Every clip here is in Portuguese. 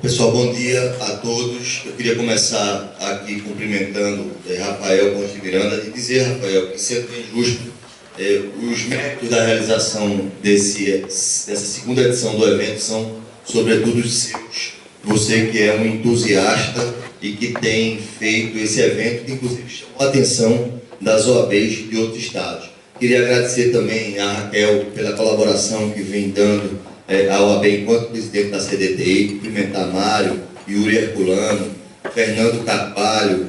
Pessoal, bom dia a todos. Eu queria começar aqui cumprimentando Rafael Ponte Miranda e dizer, Rafael, que sendo injusto, os méritos da realização dessa segunda edição do evento são, sobretudo, os seus. Você que é um entusiasta e que tem feito esse evento, que inclusive chamou a atenção das OABs de outros estados. Queria agradecer também a Raquel pela colaboração que vem dando a OAB enquanto presidente da CDTI, cumprimentar Mário, Yuri Herculano, Fernando Carvalho,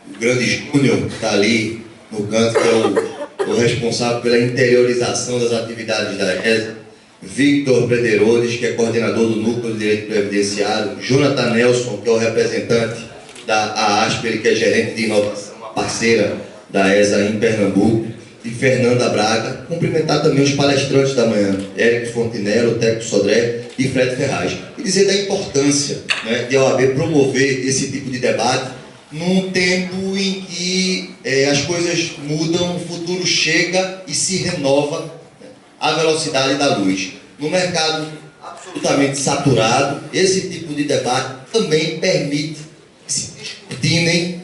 o grande Júnior que está ali no canto, que é o responsável pela interiorização das atividades da ESA, Victor Brederoles, que é coordenador do Núcleo de Direito Previdenciário, Jonathan Nelson, que é o representante da ASPER, que é gerente de inovação, uma parceira da ESA em Pernambuco, e Fernanda Braga. Cumprimentar também os palestrantes da manhã, Eric Fontinello, Teco Sodré e Fred Ferraz. E dizer da importância, né, de a OAB promover esse tipo de debate num tempo em que as coisas mudam, o futuro chega e se renova, né, à velocidade da luz. No mercado absolutamente saturado, esse tipo de debate também permite que se discutinem,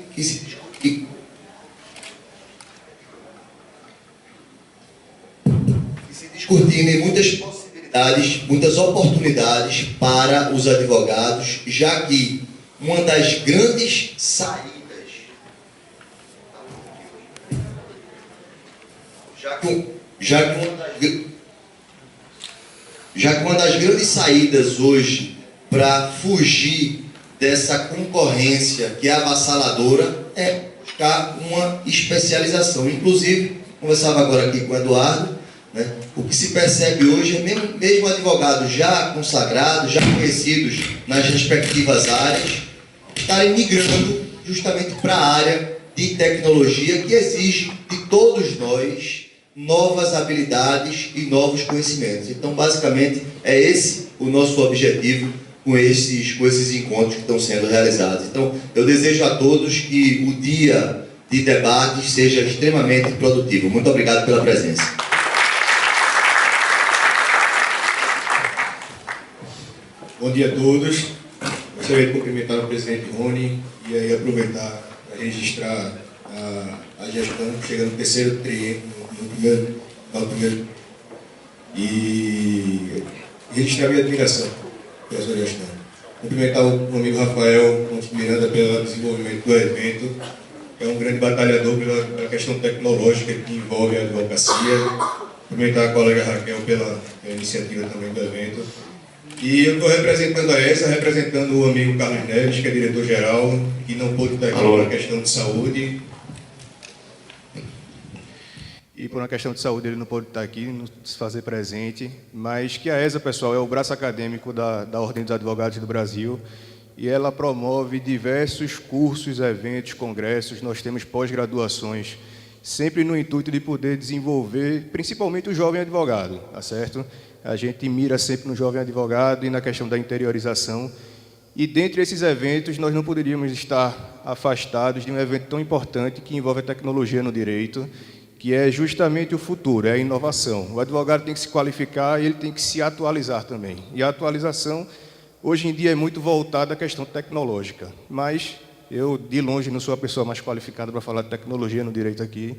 discutindo muitas possibilidades, muitas oportunidades para os advogados, já que uma das grandes saídas, uma das grandes saídas hoje para fugir dessa concorrência que é avassaladora é buscar uma especialização. Inclusive, conversava agora aqui com o Eduardo, né? O que se percebe hoje é mesmo advogados já consagrados, já conhecidos nas respectivas áreas, estarem migrando justamente para a área de tecnologia, que exige de todos nós novas habilidades e novos conhecimentos. Então, basicamente, é esse o nosso objetivo com esses encontros que estão sendo realizados. Então, eu desejo a todos que o dia de debates seja extremamente produtivo. Muito obrigado pela presença. Bom dia a todos. Gostaria de cumprimentar o presidente Rony e aí aproveitar para registrar a gestão, chegando no terceiro triênio, no primeiro, e registrar a minha admiração pela sua gestão. Cumprimentar o amigo Rafael Ponte Miranda pelo desenvolvimento do evento, que é um grande batalhador pela questão tecnológica que envolve a advocacia. Cumprimentar a colega Raquel pela iniciativa também do evento. E eu estou representando a ESA, representando o amigo Carlos Neves, que é diretor-geral, que não pôde estar aqui por uma questão de saúde. E por uma questão de saúde ele não pôde estar aqui, não se fazer presente, mas que a ESA, pessoal, é o braço acadêmico da Ordem dos Advogados do Brasil, e ela promove diversos cursos, eventos, congressos, nós temos pós-graduações, sempre no intuito de poder desenvolver, principalmente o jovem advogado, tá certo? A gente mira sempre no jovem advogado e na questão da interiorização. E dentre esses eventos, nós não poderíamos estar afastados de um evento tão importante que envolve a tecnologia no direito, que é justamente o futuro, é a inovação. O advogado tem que se qualificar e ele tem que se atualizar também. E a atualização, hoje em dia, é muito voltada à questão tecnológica. Mas eu, de longe, não sou a pessoa mais qualificada para falar de tecnologia no direito aqui.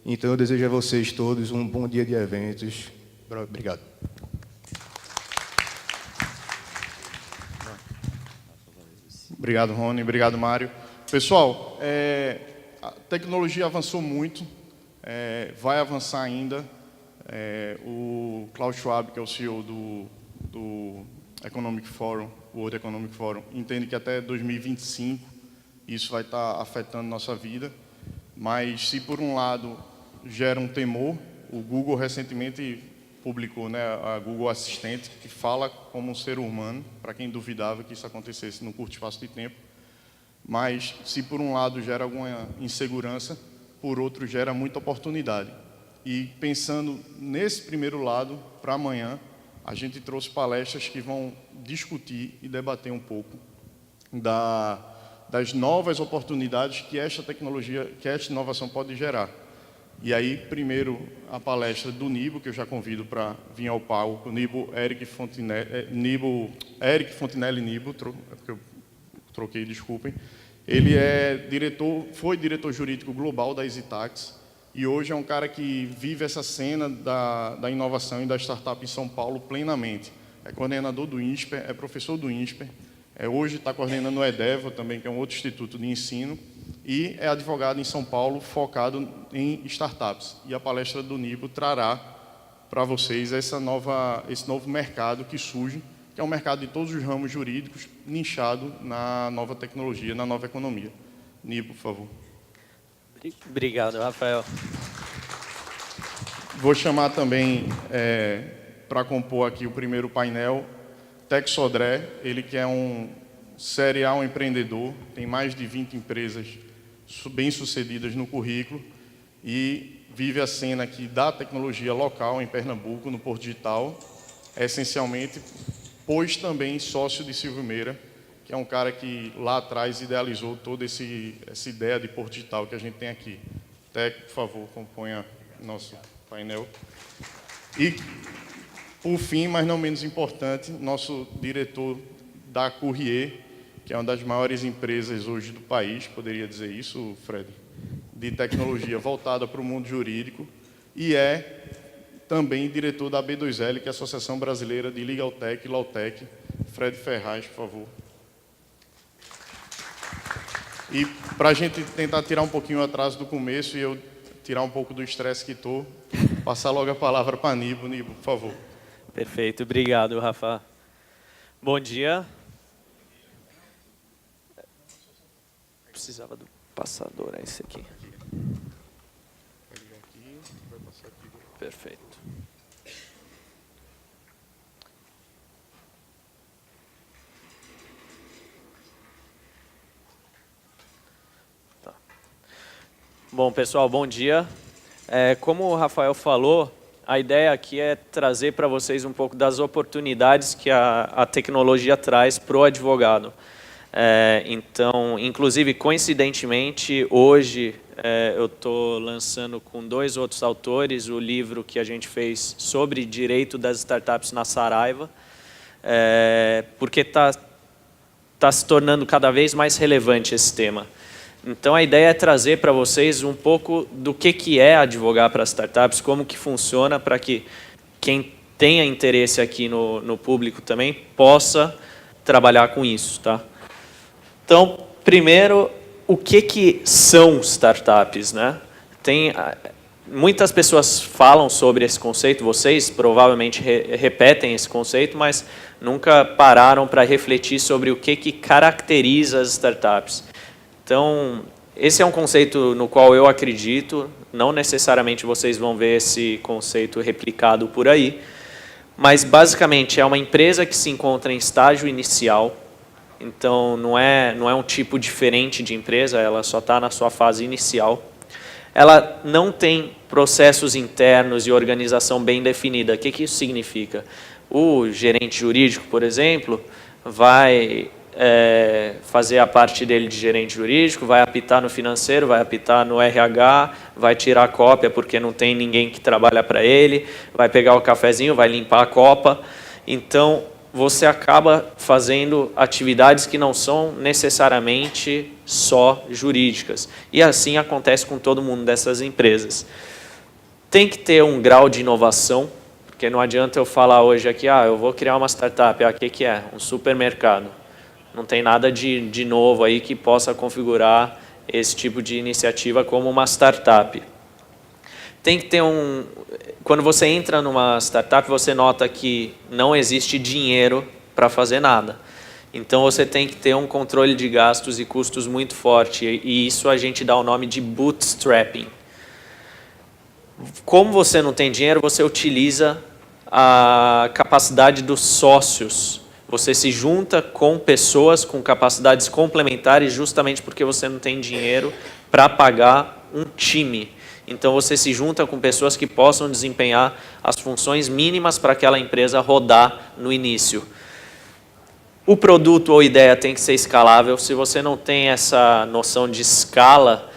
Então, eu desejo a vocês todos um bom dia de eventos. Obrigado. Obrigado, Rony. Obrigado, Mário. Pessoal, a tecnologia avançou muito, vai avançar ainda. O Klaus Schwab, que é o CEO do Economic Forum, o World Economic Forum, entende que até 2025 isso vai estar afetando nossa vida. Mas, se por um lado gera um temor, o Google recentemente publicou, né, a Google Assistente, que fala como um ser humano, para quem duvidava que isso acontecesse num curto espaço de tempo. Mas, se por um lado gera alguma insegurança, por outro gera muita oportunidade. E pensando nesse primeiro lado, para amanhã, a gente trouxe palestras que vão discutir e debater um pouco das novas oportunidades que esta tecnologia, que esta inovação pode gerar. E aí, primeiro, a palestra do Nibo, que eu já convido para vir ao palco, Nibo Eric Fontinelli Nibo, porque eu troquei, desculpem. Ele foi diretor jurídico global da EasyTax e hoje é um cara que vive essa cena da inovação e da startup em São Paulo plenamente. É coordenador do INSPER, é professor do INSPER, hoje está coordenando o EDEVA também, que é um outro instituto de ensino, e é advogado em São Paulo, focado em startups. E a palestra do Nibo trará para vocês esse novo mercado que surge, que é um mercado de todos os ramos jurídicos, nichado na nova tecnologia, na nova economia. Nibo, por favor. Obrigado, Rafael. Vou chamar também, para compor aqui o primeiro painel, Tec Sodré, ele que é um serial empreendedor, tem mais de 20 empresas bem-sucedidas no currículo e vive a cena aqui da tecnologia local em Pernambuco, no Porto Digital, essencialmente, pois também sócio de Silvio Meira, que é um cara que lá atrás idealizou toda essa ideia de Porto Digital que a gente tem aqui. Tec, por favor, componha nosso painel. E, por fim, mas não menos importante, nosso diretor da Courrier, que é uma das maiores empresas hoje do país, poderia dizer isso, Fred, de tecnologia voltada para o mundo jurídico, e é também diretor da B2L, que é a Associação Brasileira de Legal Tech e Law Tech. Fred Ferraz, por favor. E para a gente tentar tirar um pouquinho o atraso do começo e eu tirar um pouco do estresse que estou, passar logo a palavra para Nibo. Nibo, por favor. Perfeito, obrigado, Rafa. Bom dia. Precisava do passador, é esse aqui. Perfeito. Tá. Bom, pessoal, bom dia. Como o Rafael falou, a ideia aqui é trazer para vocês um pouco das oportunidades que a tecnologia traz para o advogado. Então, inclusive, coincidentemente, hoje eu estou lançando com 2 outros autores o livro que a gente fez sobre direito das startups na Saraiva, porque está se tornando cada vez mais relevante esse tema. Então, a ideia é trazer para vocês um pouco do que é advogar para startups, como que funciona, para que quem tenha interesse aqui no público também possa trabalhar com isso, tá? Então, primeiro, o que são startups, né? Muitas pessoas falam sobre esse conceito, vocês provavelmente repetem esse conceito, mas nunca pararam para refletir sobre o que caracteriza as startups. Então, esse é um conceito no qual eu acredito, não necessariamente vocês vão ver esse conceito replicado por aí, mas basicamente é uma empresa que se encontra em estágio inicial. Então, não é um tipo diferente de empresa, ela só está na sua fase inicial. Ela não tem processos internos e organização bem definida. O que isso significa? O gerente jurídico, por exemplo, vai fazer a parte dele de gerente jurídico, vai apitar no financeiro, vai apitar no RH, vai tirar a cópia porque não tem ninguém que trabalha para ele, vai pegar o cafezinho, vai limpar a copa. Então, você acaba fazendo atividades que não são necessariamente só jurídicas. E assim acontece com todo mundo dessas empresas. Tem que ter um grau de inovação, porque não adianta eu falar hoje aqui, eu vou criar uma startup, o que é? Um supermercado. Não tem nada de novo aí que possa configurar esse tipo de iniciativa como uma startup. Tem que ter Quando você entra numa startup, você nota que não existe dinheiro para fazer nada. Então, você tem que ter um controle de gastos e custos muito forte. E isso a gente dá o nome de bootstrapping. Como você não tem dinheiro, você utiliza a capacidade dos sócios. Você se junta com pessoas com capacidades complementares justamente porque você não tem dinheiro para pagar um time. Então, você se junta com pessoas que possam desempenhar as funções mínimas para aquela empresa rodar no início. O produto ou ideia tem que ser escalável. Se você não tem essa noção de escala,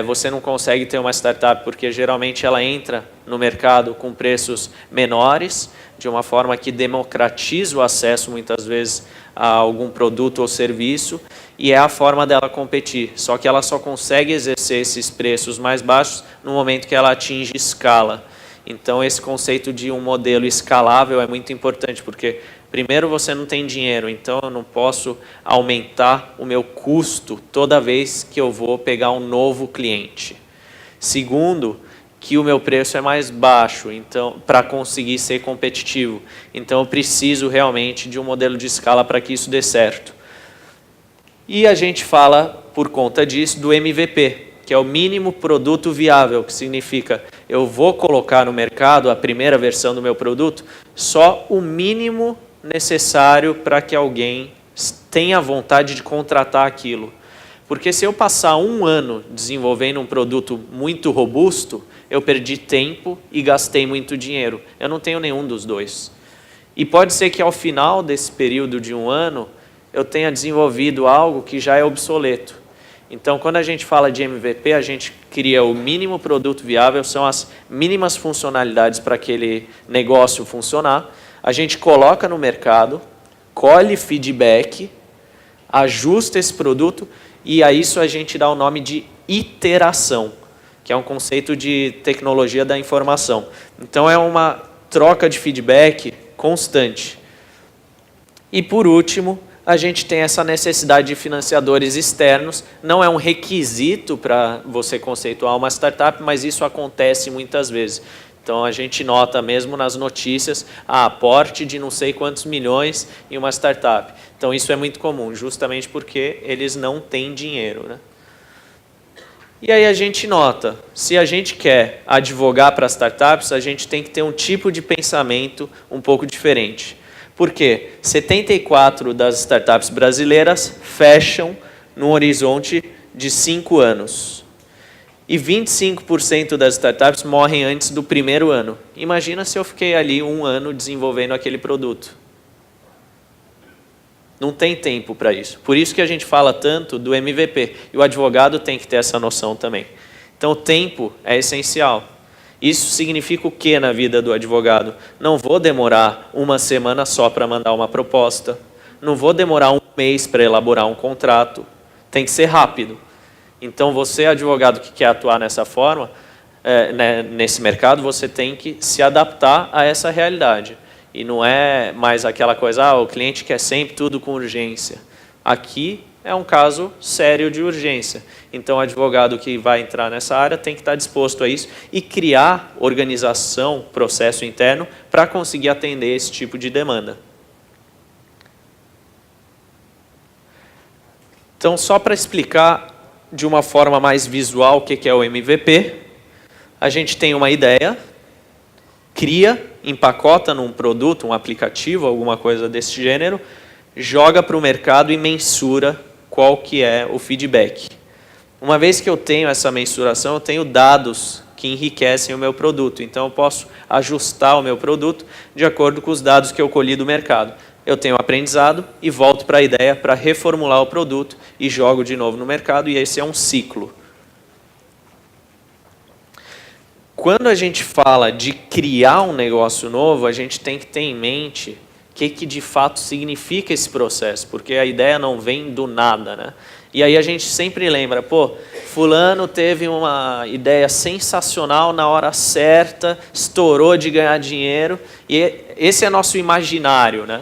você não consegue ter uma startup porque geralmente ela entra no mercado com preços menores, de uma forma que democratiza o acesso muitas vezes a algum produto ou serviço, e é a forma dela competir. Só que ela só consegue exercer esses preços mais baixos no momento que ela atinge escala. Então esse conceito de um modelo escalável é muito importante, porque primeiro você não tem dinheiro, então eu não posso aumentar o meu custo toda vez que eu vou pegar um novo cliente. Segundo, que o meu preço é mais baixo, então, para conseguir ser competitivo. Então eu preciso realmente de um modelo de escala para que isso dê certo. E a gente fala, por conta disso, do MVP, que é o mínimo produto viável, que significa eu vou colocar no mercado a primeira versão do meu produto, só o mínimo necessário para que alguém tenha vontade de contratar aquilo. Porque se eu passar um ano desenvolvendo um produto muito robusto, eu perdi tempo e gastei muito dinheiro. Eu não tenho nenhum dos dois. E pode ser que ao final desse período de um ano, eu tenha desenvolvido algo que já é obsoleto. Então, quando a gente fala de MVP, a gente cria o mínimo produto viável, são as mínimas funcionalidades para aquele negócio funcionar. A gente coloca no mercado, colhe feedback, ajusta esse produto e a isso a gente dá o nome de iteração, que é um conceito de tecnologia da informação. Então é uma troca de feedback constante. E por último, a gente tem essa necessidade de financiadores externos. Não é um requisito para você conceituar uma startup, mas isso acontece muitas vezes. Então a gente nota mesmo nas notícias aporte de não sei quantos milhões em uma startup. Então isso é muito comum, justamente porque eles não têm dinheiro, né? E aí a gente nota, se a gente quer advogar para startups, a gente tem que ter um tipo de pensamento um pouco diferente. Por quê? 74 das startups brasileiras fecham no horizonte de 5 anos. E 25% das startups morrem antes do primeiro ano. Imagina se eu fiquei ali um ano desenvolvendo aquele produto. Não tem tempo para isso. Por isso que a gente fala tanto do MVP. E o advogado tem que ter essa noção também. Então, o tempo é essencial. Isso significa o que na vida do advogado? Não vou demorar uma semana só para mandar uma proposta. Não vou demorar um mês para elaborar um contrato. Tem que ser rápido. Então, você, advogado que quer atuar nessa forma, nesse mercado, você tem que se adaptar a essa realidade. E não é mais aquela coisa, o cliente quer sempre tudo com urgência. Aqui é um caso sério de urgência. Então, o advogado que vai entrar nessa área tem que estar disposto a isso e criar organização, processo interno, para conseguir atender esse tipo de demanda. Então, só para explicar de uma forma mais visual o que é o MVP, a gente tem uma ideia, cria, empacota num produto, um aplicativo, alguma coisa desse gênero, joga para o mercado e mensura qual que é o feedback. Uma vez que eu tenho essa mensuração, eu tenho dados que enriquecem o meu produto. Então, eu posso ajustar o meu produto de acordo com os dados que eu colhi do mercado. Eu tenho aprendizado e volto para a ideia para reformular o produto e jogo de novo no mercado, e esse é um ciclo. Quando a gente fala de criar um negócio novo, a gente tem que ter em mente o que de fato significa esse processo, porque a ideia não vem do nada, né? E aí a gente sempre lembra, fulano teve uma ideia sensacional na hora certa, estourou de ganhar dinheiro, e esse é nosso imaginário, né?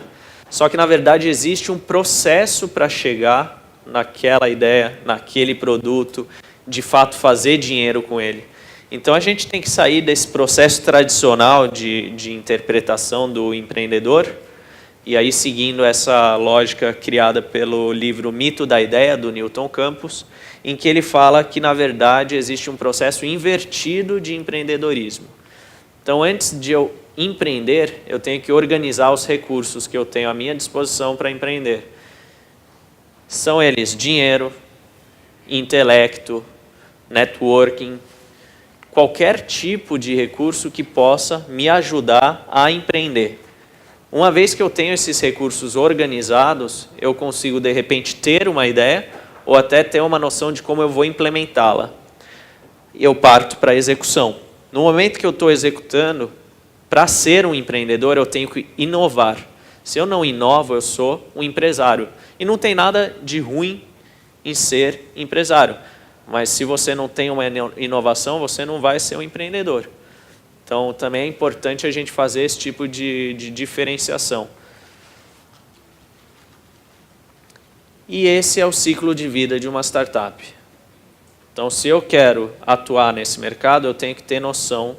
Só que, na verdade, existe um processo para chegar naquela ideia, naquele produto, de fato fazer dinheiro com ele. Então, a gente tem que sair desse processo tradicional de interpretação do empreendedor, e aí, seguindo essa lógica criada pelo livro Mito da Ideia, do Newton Campos, em que ele fala que, na verdade, existe um processo invertido de empreendedorismo. Então, antes de eu empreender, eu tenho que organizar os recursos que eu tenho à minha disposição para empreender. São eles dinheiro, intelecto, networking, qualquer tipo de recurso que possa me ajudar a empreender. Uma vez que eu tenho esses recursos organizados, eu consigo, de repente, ter uma ideia ou até ter uma noção de como eu vou implementá-la. eu parto para a execução. No momento que eu estou executando, para ser um empreendedor, eu tenho que inovar. Se eu não inovo, eu sou um empresário. E não tem nada de ruim em ser empresário. Mas se você não tem uma inovação, você não vai ser um empreendedor. Então, também é importante a gente fazer esse tipo de diferenciação. E esse é o ciclo de vida de uma startup. Então, se eu quero atuar nesse mercado, eu tenho que ter noção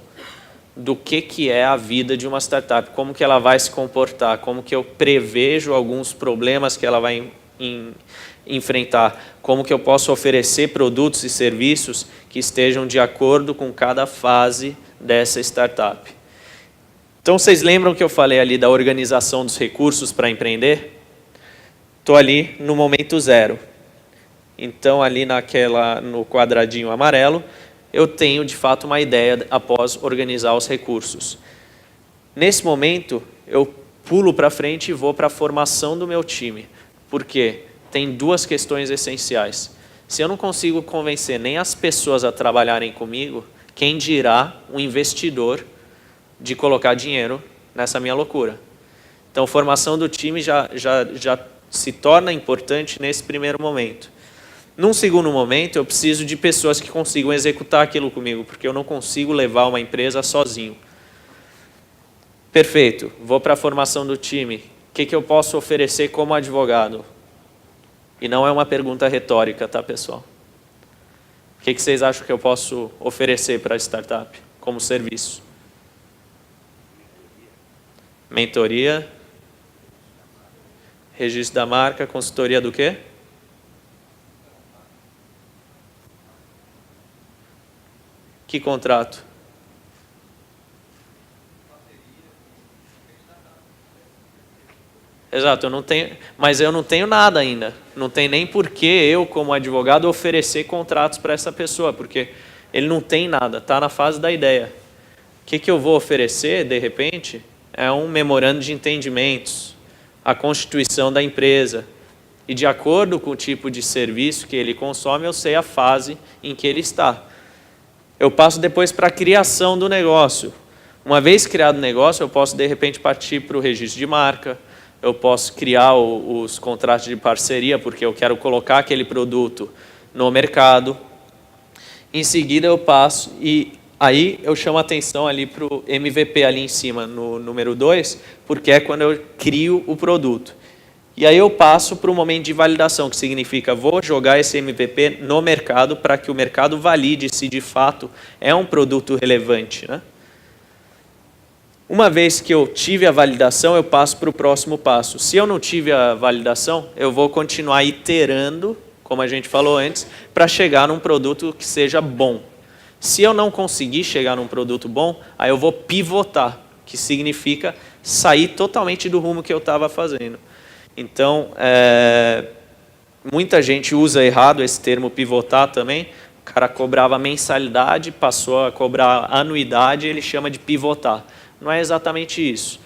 do que é a vida de uma startup, como que ela vai se comportar, como que eu prevejo alguns problemas que ela vai enfrentar, como que eu posso oferecer produtos e serviços que estejam de acordo com cada fase dessa startup. Então, vocês lembram que eu falei ali da organização dos recursos para empreender? Estou ali no momento zero. Então, ali no quadradinho amarelo, eu tenho, de fato, uma ideia após organizar os recursos. Nesse momento, eu pulo para frente e vou para a formação do meu time. Por quê? Tem duas questões essenciais. Se eu não consigo convencer nem as pessoas a trabalharem comigo, quem dirá um investidor de colocar dinheiro nessa minha loucura? Então, formação do time já se torna importante nesse primeiro momento. Num segundo momento, eu preciso de pessoas que consigam executar aquilo comigo, porque eu não consigo levar uma empresa sozinho. Perfeito, vou para a formação do time. O que eu posso oferecer como advogado? E não é uma pergunta retórica, tá, pessoal? O que vocês acham que eu posso oferecer para a startup como serviço? Mentoria, registro da marca, consultoria do quê? Que contrato? Exato, eu não tenho, mas eu não tenho nada ainda. Não tem nem por que eu, como advogado, oferecer contratos para essa pessoa, porque ele não tem nada, está na fase da ideia. O que eu vou oferecer, de repente, é um memorando de entendimentos, a constituição da empresa. E de acordo com o tipo de serviço que ele consome, eu sei a fase em que ele está. Eu passo depois para a criação do negócio. Uma vez criado o negócio, eu posso, de repente, partir para o registro de marca, eu posso criar os contratos de parceria, porque eu quero colocar aquele produto no mercado. Em seguida, eu passo e aí eu chamo a atenção ali para o MVP ali em cima, no número 2, porque é quando eu crio o produto. E aí eu passo para o momento de validação, que significa vou jogar esse MVP no mercado para que o mercado valide se de fato é um produto relevante, né? Uma vez que eu tive a validação, eu passo para o próximo passo. Se eu não tive a validação, eu vou continuar iterando, como a gente falou antes, para chegar num produto que seja bom. Se eu não conseguir chegar num produto bom, aí eu vou pivotar, que significa sair totalmente do rumo que eu estava fazendo. Então, muita gente usa errado esse termo pivotar também. O cara cobrava mensalidade, passou a cobrar anuidade, ele chama de pivotar. Não é exatamente isso.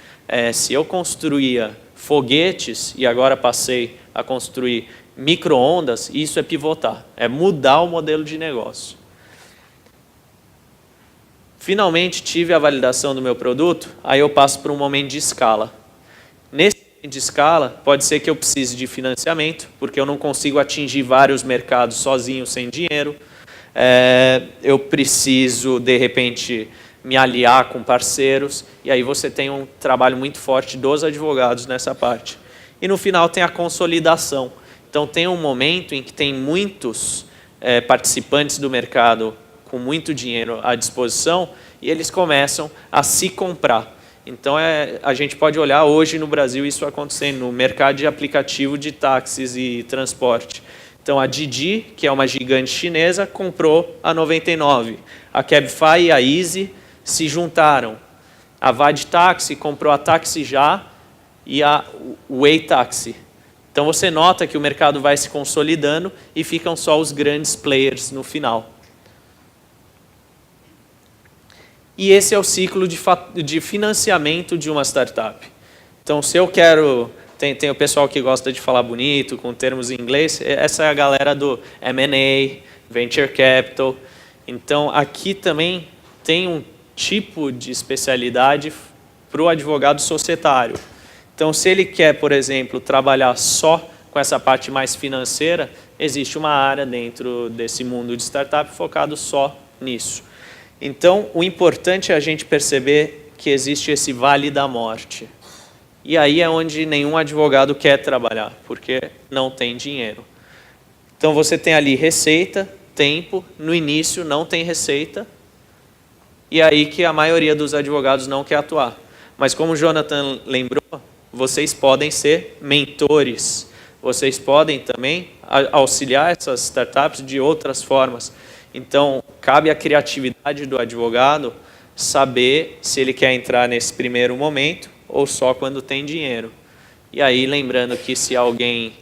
Se eu construía foguetes e agora passei a construir micro-ondas, isso é pivotar, é mudar o modelo de negócio. Finalmente tive a validação do meu produto, aí eu passo para um momento de escala. Nesse momento de escala, pode ser que eu precise de financiamento, porque eu não consigo atingir vários mercados sozinho, sem dinheiro. Eu preciso, de repente, me aliar com parceiros, e aí você tem um trabalho muito forte dos advogados nessa parte. E no final tem a consolidação. Então tem um momento em que tem muitos participantes do mercado com muito dinheiro à disposição e eles começam a se comprar. Então a gente pode olhar hoje no Brasil isso acontecendo no mercado de aplicativo de táxis e transporte. Então a Didi, que é uma gigante chinesa, comprou a 99. A Cabify e a Easy se juntaram. A Vad Taxi comprou a Taxi Já e a Way Taxi. Então você nota que o mercado vai se consolidando e ficam só os grandes players no final. E esse é o ciclo de financiamento de uma startup. Então, se eu quero... Tem o pessoal que gosta de falar bonito, com termos em inglês. Essa é a galera do M&A, Venture Capital. Então, aqui também tem um tipo de especialidade para o advogado societário. Então, se ele quer, por exemplo, trabalhar só com essa parte mais financeira, existe uma área dentro desse mundo de startup focado só nisso. Então, o importante é a gente perceber que existe esse vale da morte. E aí é onde nenhum advogado quer trabalhar, porque não tem dinheiro. Então, você tem ali receita, tempo, no início não tem receita, e aí que a maioria dos advogados não quer atuar. Mas como o Jonathan lembrou, vocês podem ser mentores, vocês podem também auxiliar essas startups de outras formas. Então, cabe à criatividade do advogado saber se ele quer entrar nesse primeiro momento ou só quando tem dinheiro. E aí, lembrando que se alguém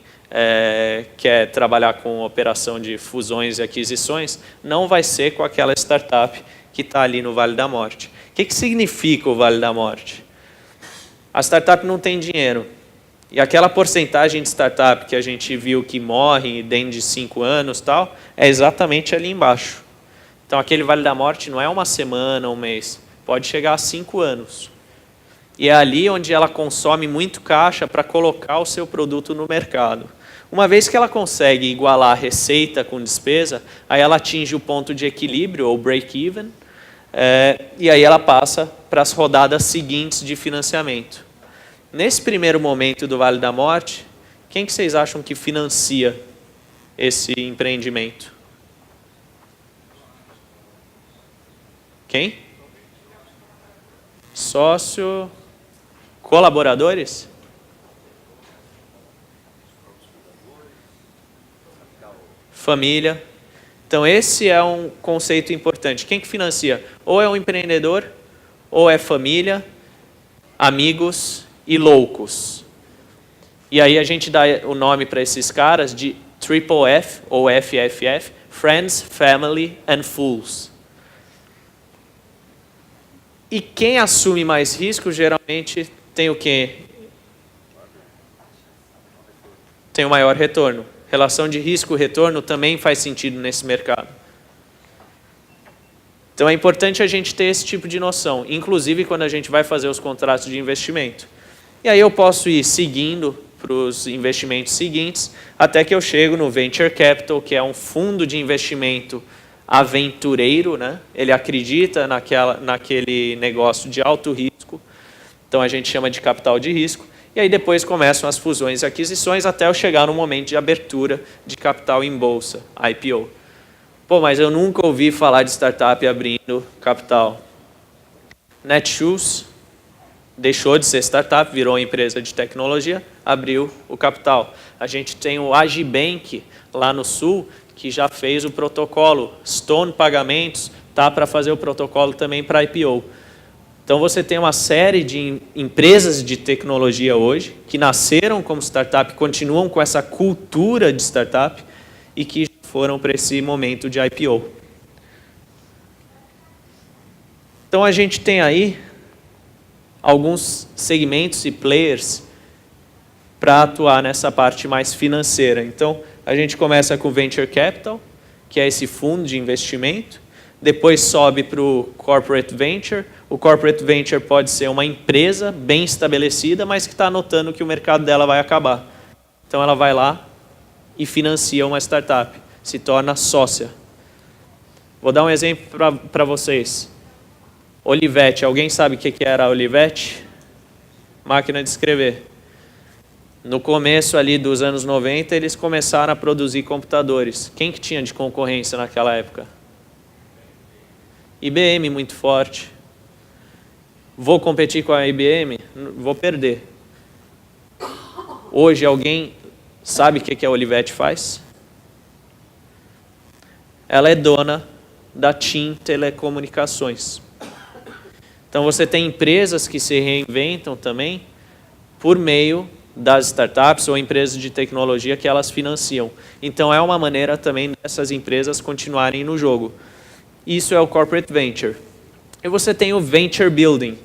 quer trabalhar com operação de fusões e aquisições, não vai ser com aquela startup que está ali no Vale da Morte. O que significa o Vale da Morte? A startup não tem dinheiro. E aquela porcentagem de startup que a gente viu que morre dentro de 5 anos, tal, é exatamente ali embaixo. Então, aquele Vale da Morte não é uma semana, um mês. Pode chegar a 5 anos. E é ali onde ela consome muito caixa para colocar o seu produto no mercado. Uma vez que ela consegue igualar receita com despesa, aí ela atinge o ponto de equilíbrio, ou break-even, e aí ela passa para as rodadas seguintes de financiamento. Nesse primeiro momento do Vale da Morte, quem que vocês acham que financia esse empreendimento? Quem? Sócio, colaboradores? Família. Então, esse é um conceito importante. Quem que financia? Ou é um empreendedor, ou é família, amigos e loucos. E aí a gente dá o nome para esses caras de Triple F, ou FFF, Friends, Family and Fools. E quem assume mais risco, geralmente, tem o quê? Tem o maior retorno. Relação de risco-retorno também faz sentido nesse mercado. Então é importante a gente ter esse tipo de noção, inclusive quando a gente vai fazer os contratos de investimento. E aí eu posso ir seguindo para os investimentos seguintes, até que eu chego no Venture Capital, que é um fundo de investimento aventureiro, né? Ele acredita naquele negócio de alto risco, então a gente chama de capital de risco. E aí depois começam as fusões e aquisições até eu chegar no momento de abertura de capital em bolsa, IPO. Pô, mas eu nunca ouvi falar de startup abrindo capital. Netshoes deixou de ser startup, virou uma empresa de tecnologia, abriu o capital. A gente tem o Agibank lá no Sul, que já fez o protocolo. Stone Pagamentos está para fazer o protocolo também para IPO. Então, você tem uma série de empresas de tecnologia hoje que nasceram como startup, continuam com essa cultura de startup e que foram para esse momento de IPO. Então, a gente tem aí alguns segmentos e players para atuar nessa parte mais financeira. Então, a gente começa com o Venture Capital, que é esse fundo de investimento. Depois sobe para o Corporate Venture. O Corporate Venture pode ser uma empresa bem estabelecida, mas que está notando que o mercado dela vai acabar. Então ela vai lá e financia uma startup, se torna sócia. Vou dar um exemplo para vocês. Olivetti, alguém sabe o que era a Olivetti? Máquina de escrever. No começo ali dos anos 90, eles começaram a produzir computadores. Quem que tinha de concorrência naquela época? IBM muito forte. Vou competir com a IBM? Vou perder. Hoje alguém sabe o que a Olivetti faz? Ela é dona da TIM Telecomunicações. Então você tem empresas que se reinventam também por meio das startups ou empresas de tecnologia que elas financiam. Então é uma maneira também dessas empresas continuarem no jogo. Isso é o Corporate Venture. E você tem o Venture Building.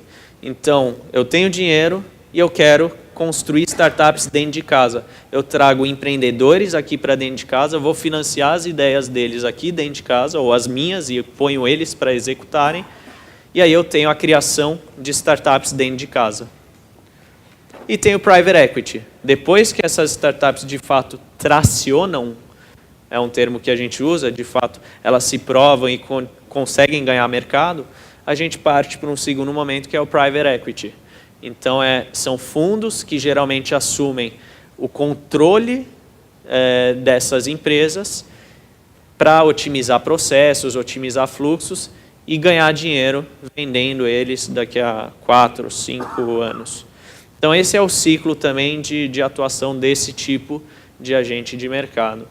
Então, eu tenho dinheiro e eu quero construir startups dentro de casa. Eu trago empreendedores aqui para dentro de casa, vou financiar as ideias deles aqui dentro de casa, ou as minhas, e ponho eles para executarem. E aí eu tenho a criação de startups dentro de casa. E tem o private equity. Depois que essas startups de fato tracionam, é um termo que a gente usa, de fato elas se provam e conseguem ganhar mercado, a gente parte para um segundo momento que é o private equity. Então são fundos que geralmente assumem o controle dessas empresas para otimizar processos, otimizar fluxos e ganhar dinheiro vendendo eles daqui a 4, 5 anos. Então esse é o ciclo também de atuação desse tipo de agente de mercado.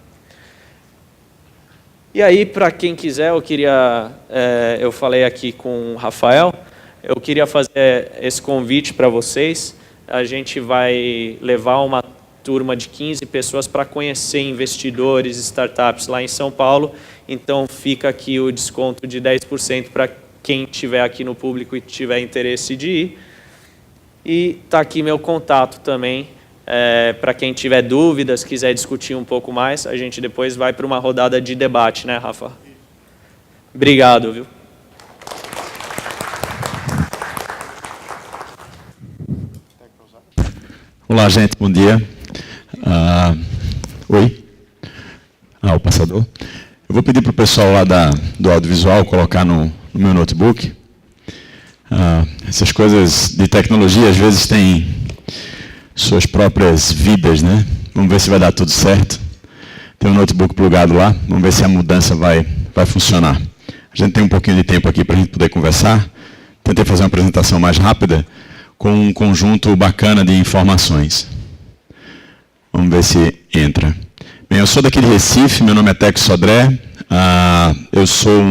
E aí, para quem quiser, eu falei aqui com o Rafael, eu queria fazer esse convite para vocês. A gente vai levar uma turma de 15 pessoas para conhecer investidores, startups lá em São Paulo. Então fica aqui o desconto de 10% para quem estiver aqui no público e tiver interesse de ir. E está aqui meu contato também, para quem tiver dúvidas, quiser discutir um pouco mais, a gente depois vai para uma rodada de debate, né, Rafa? Obrigado, viu? Olá, gente, bom dia. Oi? O passador. Eu vou pedir para o pessoal lá do audiovisual colocar no meu notebook. Essas coisas de tecnologia às vezes têm suas próprias vidas, né? Vamos ver se vai dar tudo certo. Tem um notebook plugado lá, vamos ver se a mudança vai funcionar. A gente tem um pouquinho de tempo aqui para a gente poder conversar. Tentei fazer uma apresentação mais rápida com um conjunto bacana de informações. Vamos ver se entra. Bem, eu sou daqui de Recife, meu nome é Teco Sodré. Eu sou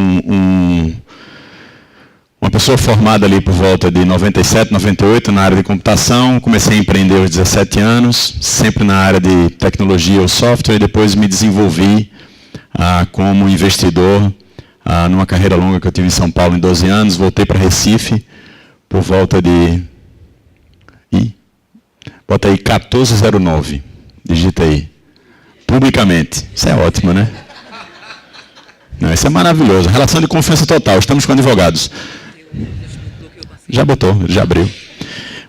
uma pessoa formada ali por volta de 97, 98 na área de computação. Comecei a empreender aos 17 anos, sempre na área de tecnologia ou software, e depois me desenvolvi como investidor numa carreira longa que eu tive em São Paulo em 12 anos. Voltei para Recife por volta de... Bota aí 1409, digita aí. Publicamente. Isso é ótimo, né? Não, isso é maravilhoso. Relação de confiança total. Estamos com advogados. Já botou, já abriu.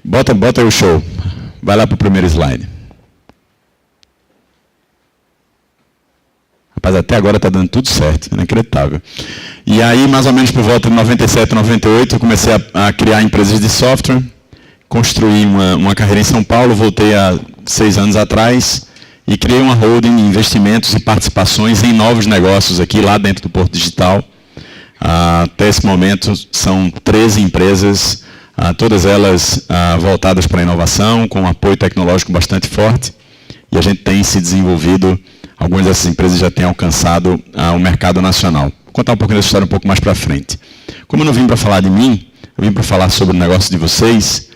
Bota aí o show. Vai lá para o primeiro slide. Rapaz, até agora está dando tudo certo. Inacreditável. E aí, mais ou menos por volta de 97, 98, eu comecei a criar empresas de software. Construí uma carreira em São Paulo. Voltei há 6 anos atrás. E criei uma holding de investimentos e participações em novos negócios aqui, lá dentro do Porto Digital. Até esse momento, são 13 empresas, todas elas voltadas para a inovação, com um apoio tecnológico bastante forte. E a gente tem se desenvolvido, algumas dessas empresas já têm alcançado o mercado nacional. Vou contar um pouquinho dessa história um pouco mais para frente. Como eu não vim para falar de mim, eu vim para falar sobre o negócio de vocês,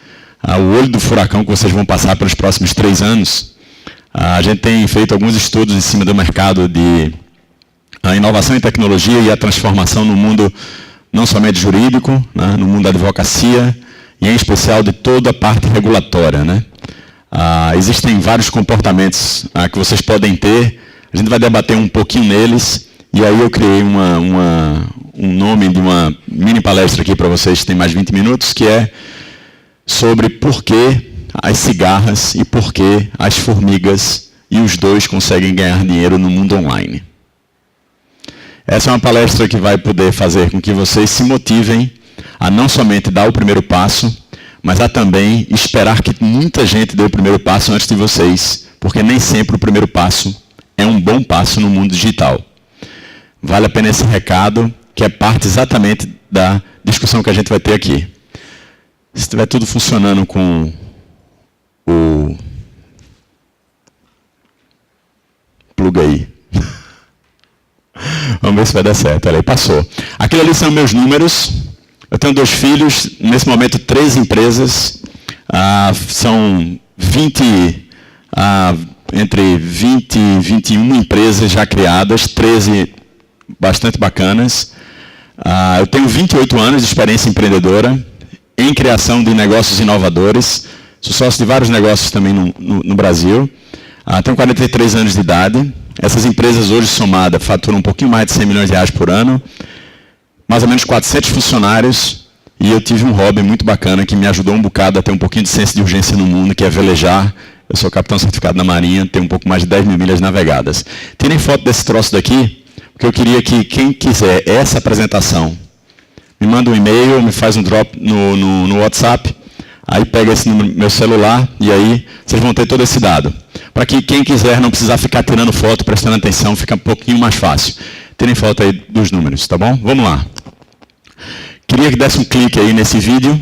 o olho do furacão que vocês vão passar pelos próximos 3 anos. A gente tem feito alguns estudos em cima do mercado de inovação em tecnologia e a transformação no mundo não somente jurídico, né, no mundo da advocacia e em especial de toda a parte regulatória, né? Existem vários comportamentos que vocês podem ter, a gente vai debater um pouquinho neles, e aí eu criei um nome de uma mini palestra aqui para vocês, que tem mais de 20 minutos, que é sobre por que as cigarras e por que as formigas e os dois conseguem ganhar dinheiro no mundo online. Essa é uma palestra que vai poder fazer com que vocês se motivem a não somente dar o primeiro passo, mas a também esperar que muita gente dê o primeiro passo antes de vocês, porque nem sempre o primeiro passo é um bom passo no mundo digital. Vale a pena esse recado, que é parte exatamente da discussão que a gente vai ter aqui. Se estiver tudo funcionando com o plug aí. Vamos ver se vai dar certo. Olha aí, passou. Aquilo ali são meus números. Eu tenho 2 filhos, nesse momento 3 empresas. São 20, entre 20 e 21 empresas já criadas, 13 bastante bacanas. Eu tenho 28 anos de experiência empreendedora em criação de negócios inovadores. Sou sócio de vários negócios também no Brasil. Tenho 43 anos de idade. Essas empresas hoje somadas faturam um pouquinho mais de 100 milhões de reais por ano. Mais ou menos 400 funcionários. E eu tive um hobby muito bacana que me ajudou um bocado a ter um pouquinho de senso de urgência no mundo, que é velejar. Eu sou capitão certificado na Marinha, tenho um pouco mais de 10 mil milhas navegadas. Tirem foto desse troço daqui, porque eu queria que quem quiser essa apresentação, me manda um e-mail, me faz um drop no WhatsApp, aí pega esse no meu celular e aí vocês vão ter todo esse dado. Para que quem quiser não precisar ficar tirando foto, prestando atenção, fica um pouquinho mais fácil. Tirem foto aí dos números, tá bom? Vamos lá. Queria que desse um clique aí nesse vídeo.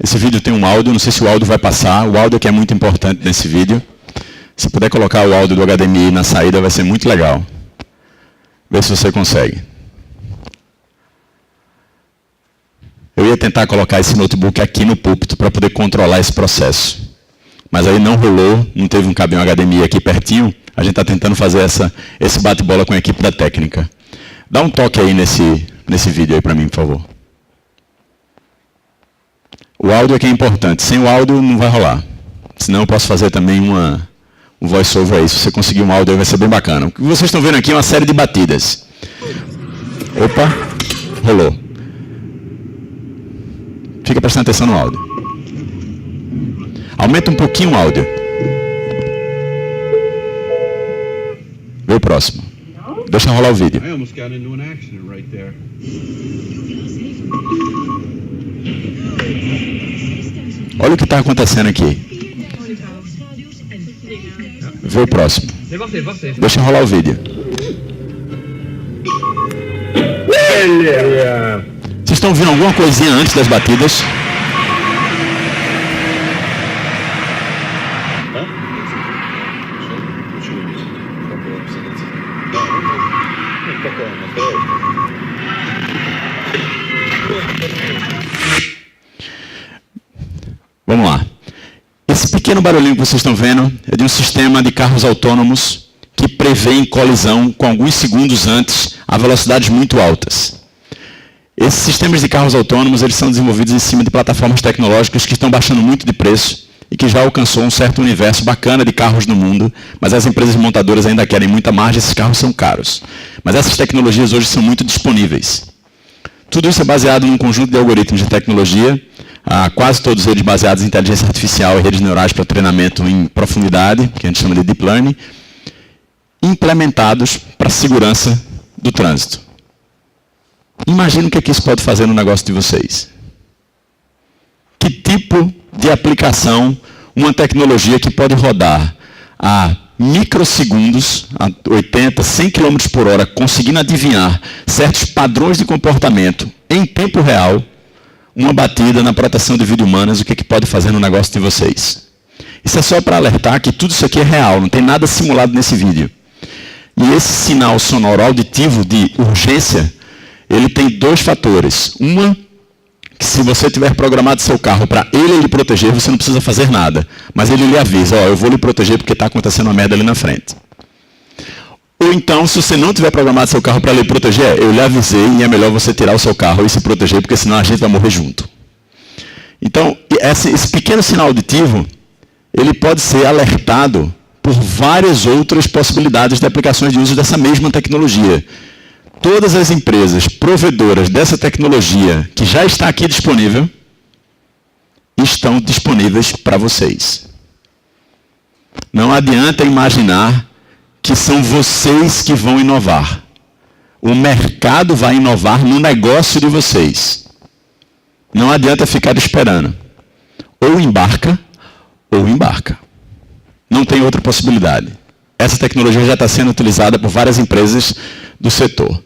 Esse vídeo tem um áudio, não sei se o áudio vai passar. O áudio que é muito importante nesse vídeo. Se puder colocar o áudio do HDMI na saída, vai ser muito legal. Vê se você consegue. Eu ia tentar colocar esse notebook aqui no púlpito para poder controlar esse processo. Mas aí não rolou, não teve um cabinho HDMI aqui pertinho. A gente está tentando fazer esse bate-bola com a equipe da técnica. Dá um toque aí nesse vídeo aí para mim, por favor. O áudio é que é importante. Sem o áudio não vai rolar. Senão eu posso fazer também um voice-over aí. Se você conseguir um áudio aí vai ser bem bacana. O que vocês estão vendo aqui é uma série de batidas. Opa, rolou. Fica prestando atenção no áudio. Aumenta um pouquinho o áudio. Vê o próximo. Deixa rolar o vídeo. Olha o que está acontecendo aqui. Vê o próximo. Deixa rolar o vídeo. Vocês estão ouvindo alguma coisinha antes das batidas? Vamos lá. Esse pequeno barulhinho que vocês estão vendo é de um sistema de carros autônomos que prevê colisão com alguns segundos antes a velocidades muito altas. Esses sistemas de carros autônomos eles são desenvolvidos em cima de plataformas tecnológicas que estão baixando muito de preço e que já alcançou um certo universo bacana de carros no mundo, mas as empresas montadoras ainda querem muita margem, esses carros são caros. Mas essas tecnologias hoje são muito disponíveis. Tudo isso é baseado num conjunto de algoritmos de tecnologia, quase todos eles baseados em inteligência artificial e redes neurais para treinamento em profundidade, que a gente chama de Deep Learning, implementados para a segurança do trânsito. Imagina o que isso pode fazer no negócio de vocês. Que tipo de aplicação uma tecnologia que pode rodar a microsegundos, a 80, 100 km por hora, conseguindo adivinhar certos padrões de comportamento em tempo real, uma batida na proteção de vidas humanas, o que pode fazer no negócio de vocês. Isso é só para alertar que tudo isso aqui é real, não tem nada simulado nesse vídeo. E esse sinal sonoro auditivo de urgência, ele tem dois fatores. Uma, que se você tiver programado seu carro para ele lhe proteger, você não precisa fazer nada. Mas ele lhe avisa, eu vou lhe proteger porque está acontecendo uma merda ali na frente. Ou então, se você não tiver programado seu carro para lhe proteger, eu lhe avisei e é melhor você tirar o seu carro e se proteger, porque senão a gente vai morrer junto. Então, esse pequeno sinal auditivo, ele pode ser alertado por várias outras possibilidades de aplicações de uso dessa mesma tecnologia. Todas as empresas provedoras dessa tecnologia que já está aqui disponível, estão disponíveis para vocês. Não adianta imaginar que são vocês que vão inovar. O mercado vai inovar no negócio de vocês. Não adianta ficar esperando. Ou embarca, ou embarca. Não tem outra possibilidade. Essa tecnologia já está sendo utilizada por várias empresas do setor.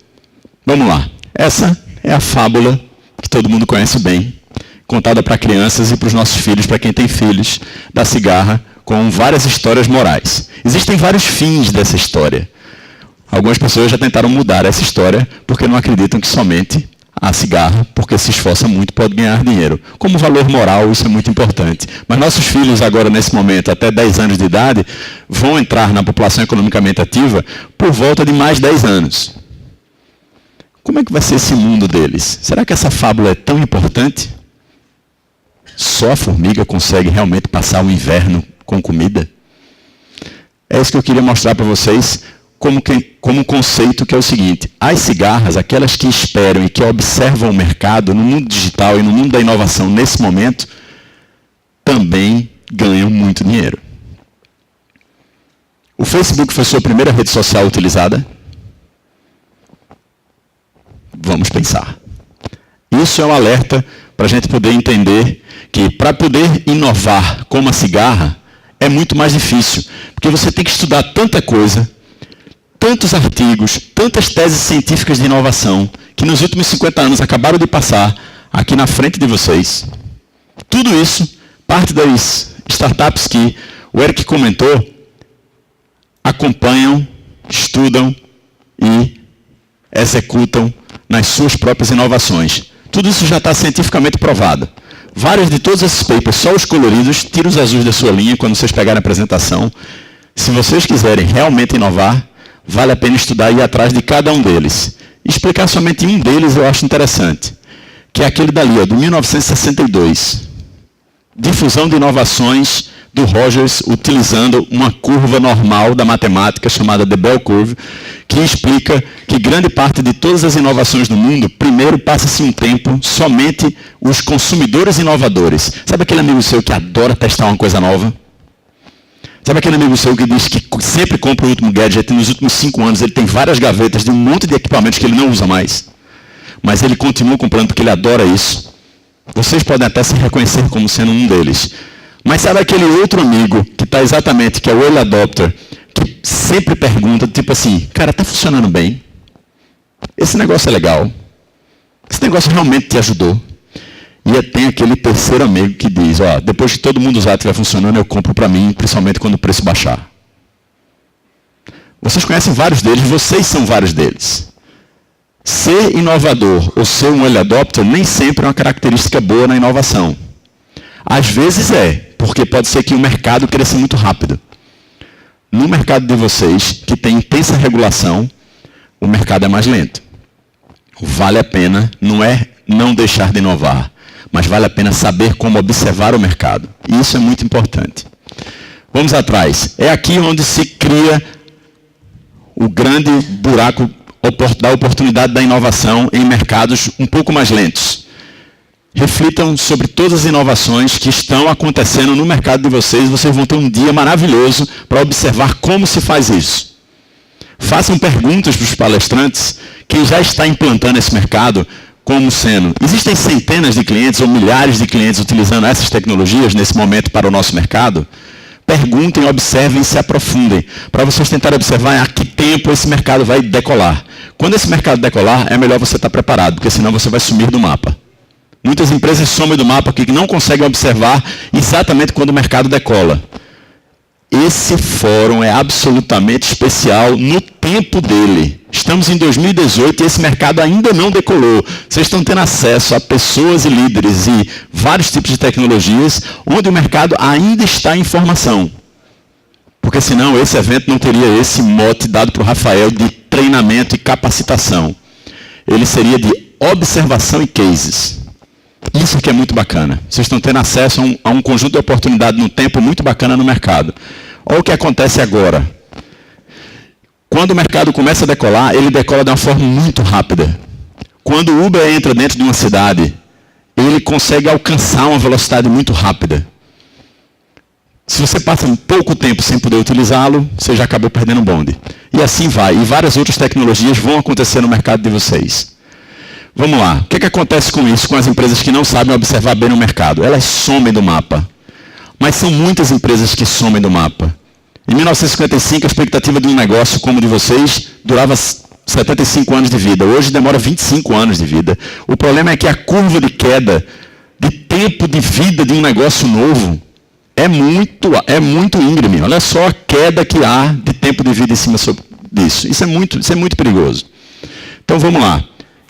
Vamos lá. Essa é a fábula que todo mundo conhece bem, contada para crianças e para os nossos filhos, para quem tem filhos, da cigarra, com várias histórias morais. Existem vários fins dessa história. Algumas pessoas já tentaram mudar essa história porque não acreditam que somente a cigarra, porque se esforça muito, pode ganhar dinheiro. Como valor moral, isso é muito importante. Mas nossos filhos agora, nesse momento, até 10 anos de idade, vão entrar na população economicamente ativa por volta de mais 10 anos. Como é que vai ser esse mundo deles? Será que essa fábula é tão importante? Só a formiga consegue realmente passar o inverno com comida? É isso que eu queria mostrar para vocês como um conceito que é o seguinte: as cigarras, aquelas que esperam e que observam o mercado no mundo digital e no mundo da inovação nesse momento, também ganham muito dinheiro. O Facebook foi sua primeira rede social utilizada? Vamos pensar. Isso é um alerta para a gente poder entender que para poder inovar como a cigarra é muito mais difícil, porque você tem que estudar tanta coisa, tantos artigos, tantas teses científicas de inovação, que nos últimos 50 anos acabaram de passar aqui na frente de vocês. Tudo isso, parte das startups que o Eric comentou, acompanham, estudam e executam nas suas próprias inovações. Tudo isso já está cientificamente provado. Vários de todos esses papers, só os coloridos, tira os azuis da sua linha quando vocês pegarem a apresentação. Se vocês quiserem realmente inovar, vale a pena estudar e ir atrás de cada um deles. Explicar somente um deles eu acho interessante, que é aquele dali, de 1962. Difusão de inovações do Rogers utilizando uma curva normal da matemática chamada The Bell Curve, que explica que grande parte de todas as inovações do mundo, primeiro passa-se um tempo somente os consumidores inovadores. Sabe aquele amigo seu que adora testar uma coisa nova? Sabe aquele amigo seu que diz que sempre compra o último gadget e nos últimos 5 anos ele tem várias gavetas de um monte de equipamentos que ele não usa mais, mas ele continua comprando porque ele adora isso? Vocês podem até se reconhecer como sendo um deles. Mas sabe aquele outro amigo que está exatamente, que é o early adopter, que sempre pergunta, tipo assim, cara, está funcionando bem? Esse negócio é legal? Esse negócio realmente te ajudou? E tem aquele terceiro amigo que diz, ó, depois que todo mundo usar e estiver funcionando, eu compro para mim, principalmente quando o preço baixar. Vocês conhecem vários deles, vocês são vários deles. Ser inovador ou ser um early adopter nem sempre é uma característica boa na inovação. Às vezes porque pode ser que o mercado cresça muito rápido. No mercado de vocês, que tem intensa regulação, o mercado é mais lento. Vale a pena, não é não deixar de inovar, mas vale a pena saber como observar o mercado. E isso é muito importante. Vamos atrás. É aqui onde se cria o grande buraco da oportunidade da inovação em mercados um pouco mais lentos. Reflitam sobre todas as inovações que estão acontecendo no mercado de vocês. Vocês vão ter um dia maravilhoso para observar como se faz isso. Façam perguntas para os palestrantes, quem já está implantando esse mercado, como sendo, existem centenas de clientes ou milhares de clientes utilizando essas tecnologias nesse momento para o nosso mercado? Perguntem, observem e se aprofundem, para vocês tentarem observar a que tempo esse mercado vai decolar. Quando esse mercado decolar, é melhor você estar preparado, porque senão você vai sumir do mapa. Muitas empresas somem do mapa porque não conseguem observar exatamente quando o mercado decola. Esse fórum é absolutamente especial no tempo dele. Estamos em 2018 e esse mercado ainda não decolou. Vocês estão tendo acesso a pessoas e líderes e vários tipos de tecnologias onde o mercado ainda está em formação. Porque senão esse evento não teria esse mote dado para o Rafael de treinamento e capacitação. Ele seria de observação e cases. Isso que é muito bacana. Vocês estão tendo acesso a um conjunto de oportunidades no tempo muito bacana no mercado. Olha o que acontece agora. Quando o mercado começa a decolar, ele decola de uma forma muito rápida. Quando o Uber entra dentro de uma cidade, ele consegue alcançar uma velocidade muito rápida. Se você passa um pouco tempo sem poder utilizá-lo, você já acabou perdendo o bonde. E assim vai. E várias outras tecnologias vão acontecer no mercado de vocês. Vamos lá. O que acontece com isso, com as empresas que não sabem observar bem o mercado? Elas somem do mapa. Mas são muitas empresas que somem do mapa. Em 1955, a expectativa de um negócio como o de vocês durava 75 anos de vida. Hoje demora 25 anos de vida. O problema é que a curva de queda de tempo de vida de um negócio novo é muito íngreme. Olha só a queda que há de tempo de vida em cima disso. Isso é muito perigoso. Então vamos lá.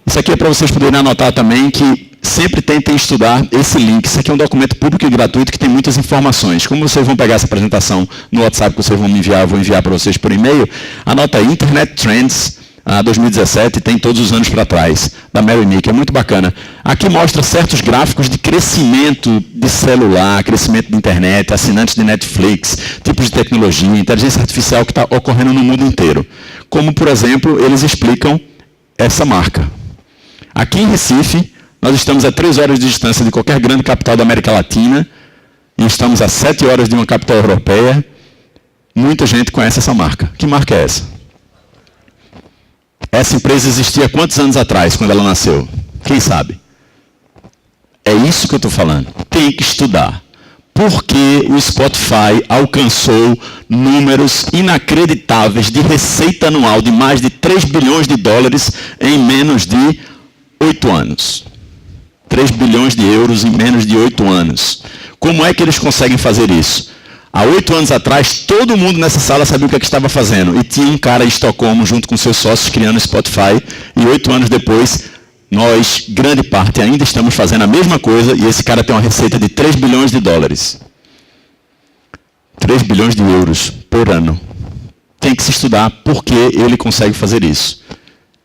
Isso aqui é para vocês poderem anotar também que sempre tentem estudar esse link. Isso aqui é um documento público e gratuito que tem muitas informações. Como vocês vão pegar essa apresentação no WhatsApp que vocês vão me enviar, eu vou enviar para vocês por e-mail, anota aí, Internet Trends, a 2017, tem todos os anos para trás, da Mary Meek, é muito bacana. Aqui mostra certos gráficos de crescimento de celular, crescimento de internet, assinantes de Netflix, tipos de tecnologia, inteligência artificial que está ocorrendo no mundo inteiro. Como, por exemplo, eles explicam essa marca. Aqui em Recife, nós estamos a 3 horas de distância de qualquer grande capital da América Latina e estamos a 7 horas de uma capital europeia. Muita gente conhece essa marca. Que marca é essa? Essa empresa existia quantos anos atrás, quando ela nasceu? Quem sabe? É isso que eu estou falando. Tem que estudar. Por que o Spotify alcançou números inacreditáveis de receita anual de mais de 3 bilhões de dólares em menos de 8 anos? 3 bilhões de euros em menos de 8 anos. Como é que eles conseguem fazer isso? Há 8 anos atrás, todo mundo nessa sala sabia o que estava fazendo. E tinha um cara em Estocolmo, junto com seus sócios, criando o Spotify. E 8 anos depois, nós, grande parte, ainda estamos fazendo a mesma coisa. E esse cara tem uma receita de 3 bilhões de dólares. 3 bilhões de euros por ano. Tem que se estudar por que ele consegue fazer isso.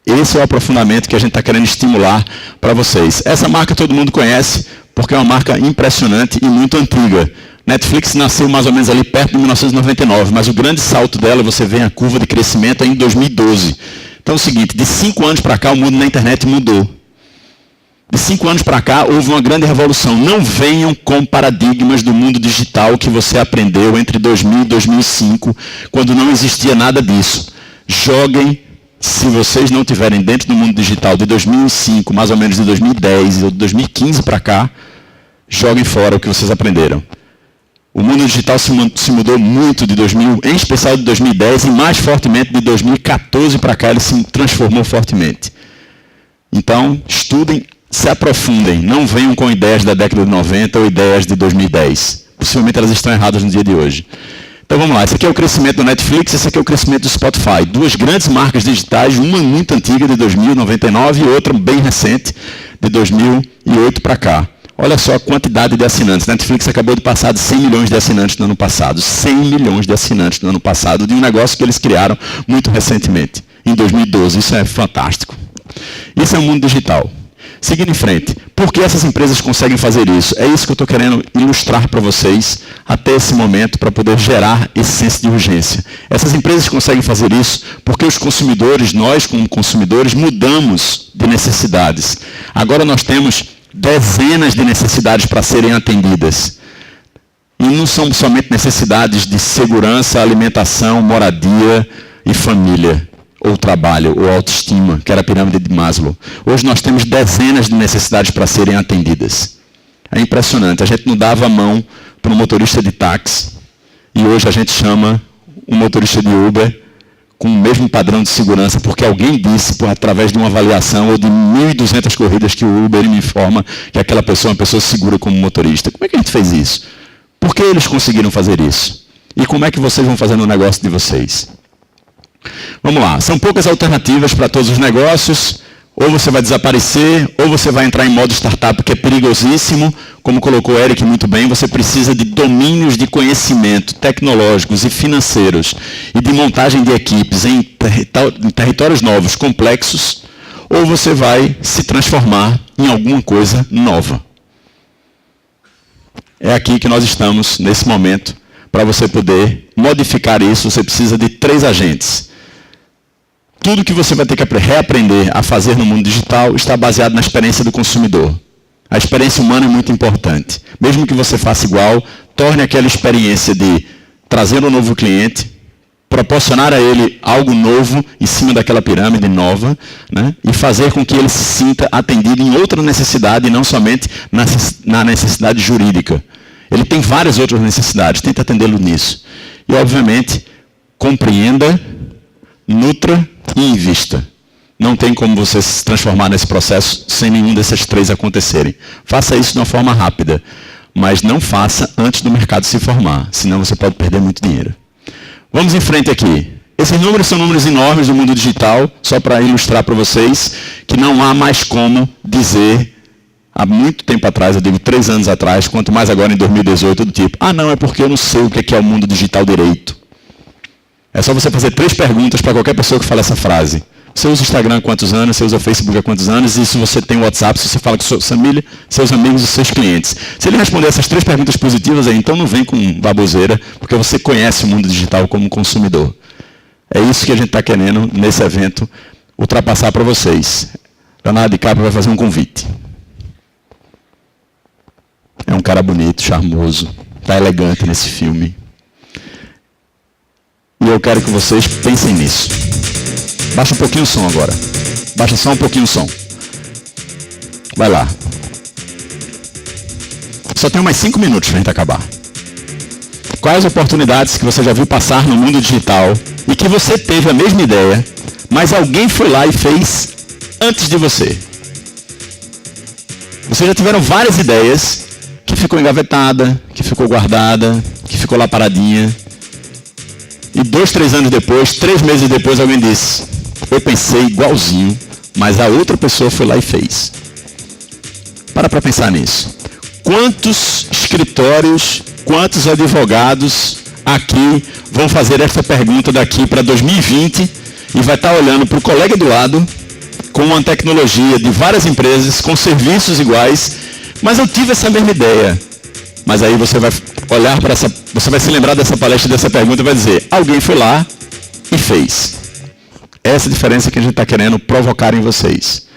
Esse é o aprofundamento que a gente está querendo estimular para vocês. Essa marca todo mundo conhece, porque é uma marca impressionante e muito antiga. Netflix nasceu mais ou menos ali perto de 1999, mas o grande salto dela, você vê a curva de crescimento, é em 2012. Então é o seguinte, de 5 anos para cá, o mundo na internet mudou. De 5 anos para cá, houve uma grande revolução. Não venham com paradigmas do mundo digital que você aprendeu entre 2000 e 2005, quando não existia nada disso. Joguem, se vocês não estiverem dentro do mundo digital de 2005, mais ou menos de 2010 ou de 2015 para cá, joguem fora o que vocês aprenderam. O mundo digital se mudou muito de 2000, em especial de 2010, e mais fortemente de 2014 para cá ele se transformou fortemente. Então, estudem, se aprofundem, não venham com ideias da década de 90 ou ideias de 2010. Possivelmente elas estão erradas no dia de hoje. Então vamos lá, esse aqui é o crescimento do Netflix, esse aqui é o crescimento do Spotify. 2 grandes marcas digitais, uma muito antiga, de 2099, e outra bem recente, de 2008 para cá. Olha só a quantidade de assinantes. Netflix acabou de passar de 100 milhões de assinantes no ano passado. 100 milhões de assinantes no ano passado, de um negócio que eles criaram muito recentemente, em 2012. Isso é fantástico. Isso é o mundo digital. Seguindo em frente, por que essas empresas conseguem fazer isso? É isso que eu estou querendo ilustrar para vocês até esse momento, para poder gerar esse senso de urgência. Essas empresas conseguem fazer isso porque os consumidores, nós como consumidores, mudamos de necessidades. Agora nós temos dezenas de necessidades para serem atendidas. E não são somente necessidades de segurança, alimentação, moradia e família, ou trabalho, ou autoestima, que era a pirâmide de Maslow. Hoje nós temos dezenas de necessidades para serem atendidas. É impressionante. A gente não dava a mão para um motorista de táxi, e hoje a gente chama um motorista de Uber com o mesmo padrão de segurança, porque alguém disse, através de uma avaliação ou de 1.200 corridas que o Uber me informa que aquela pessoa é uma pessoa segura como motorista. Como é que a gente fez isso? Por que eles conseguiram fazer isso? E como é que vocês vão fazer no negócio de vocês? Vamos lá, são poucas alternativas para todos os negócios. Ou você vai desaparecer, ou você vai entrar em modo startup, que é perigosíssimo. Como colocou o Eric muito bem, você precisa de domínios de conhecimento tecnológicos e financeiros e de montagem de equipes em territórios novos, complexos, ou você vai se transformar em alguma coisa nova. É aqui que nós estamos, nesse momento. Para você poder modificar isso, você precisa de 3 agentes. Tudo que você vai ter que reaprender a fazer no mundo digital está baseado na experiência do consumidor. A experiência humana é muito importante. Mesmo que você faça igual, torne aquela experiência de trazer um novo cliente, proporcionar a ele algo novo em cima daquela pirâmide nova, né? E fazer com que ele se sinta atendido em outra necessidade e não somente na necessidade jurídica. Ele tem várias outras necessidades, tente atendê-lo nisso. E, obviamente, compreenda, nutra e invista. Não tem como você se transformar nesse processo sem nenhum desses 3 acontecerem. Faça isso de uma forma rápida, mas não faça antes do mercado se formar, senão você pode perder muito dinheiro. Vamos em frente aqui. Esses números são números enormes do mundo digital, só para ilustrar para vocês que não há mais como dizer, há muito tempo atrás, eu digo 3 anos atrás, quanto mais agora em 2018, do tipo, não, é porque eu não sei o que é o mundo digital direito. É só você fazer 3 perguntas para qualquer pessoa que fale essa frase. Você usa o Instagram há quantos anos? Você usa o Facebook há quantos anos? E se você tem o WhatsApp, se você fala com sua família, seus amigos e seus clientes? Se ele responder essas 3 perguntas positivas, aí, então não vem com baboseira, porque você conhece o mundo digital como consumidor. É isso que a gente está querendo, nesse evento, ultrapassar para vocês. Leonardo DiCaprio vai fazer um convite. É um cara bonito, charmoso, está elegante nesse filme. E eu quero que vocês pensem nisso. Baixa um pouquinho o som agora. Baixa só um pouquinho o som. Vai lá. Só tem mais 5 minutos para a gente acabar. Quais oportunidades que você já viu passar no mundo digital e que você teve a mesma ideia, mas alguém foi lá e fez antes de você? Vocês já tiveram várias ideias que ficou engavetada, que ficou guardada, que ficou lá paradinha. E 2, 3 anos depois, 3 meses depois, alguém disse: eu pensei igualzinho, mas a outra pessoa foi lá e fez. Para pensar nisso. Quantos escritórios, quantos advogados aqui vão fazer essa pergunta daqui para 2020 e vai estar olhando para o colega do lado com uma tecnologia de várias empresas, com serviços iguais, mas eu tive essa mesma ideia. Mas aí você vai olhar para essa, você vai se lembrar dessa palestra, dessa pergunta e vai dizer: alguém foi lá e fez. Essa é a diferença que a gente está querendo provocar em vocês.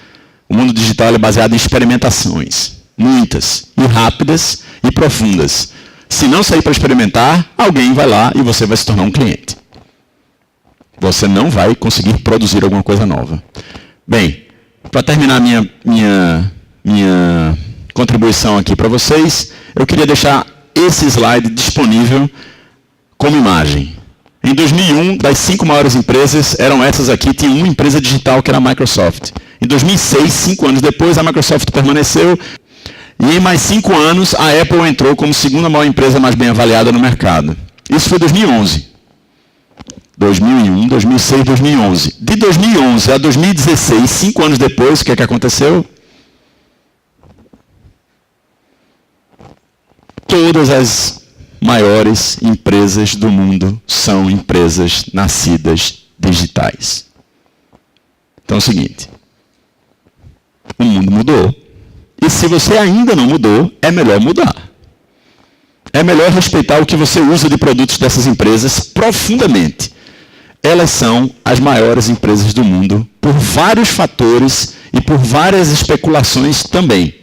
O mundo digital é baseado em experimentações. Muitas, e rápidas e profundas. Se não sair para experimentar, alguém vai lá e você vai se tornar um cliente. Você não vai conseguir produzir alguma coisa nova. Bem, para terminar minha contribuição aqui para vocês, eu queria deixar esse slide disponível como imagem. Em 2001, das 5 maiores empresas, eram essas aqui, tinha uma empresa digital que era a Microsoft. Em 2006, 5 anos depois, a Microsoft permaneceu. E em mais 5 anos, a Apple entrou como segunda maior empresa mais bem avaliada no mercado. Isso foi 2011. 2001, 2006, 2011. De 2011 a 2016, 5 anos depois, o que é que aconteceu? Todas as maiores empresas do mundo são empresas nascidas digitais. Então é o seguinte: o mundo mudou. E se você ainda não mudou, é melhor mudar. É melhor respeitar o que você usa de produtos dessas empresas profundamente. Elas são as maiores empresas do mundo por vários fatores e por várias especulações também.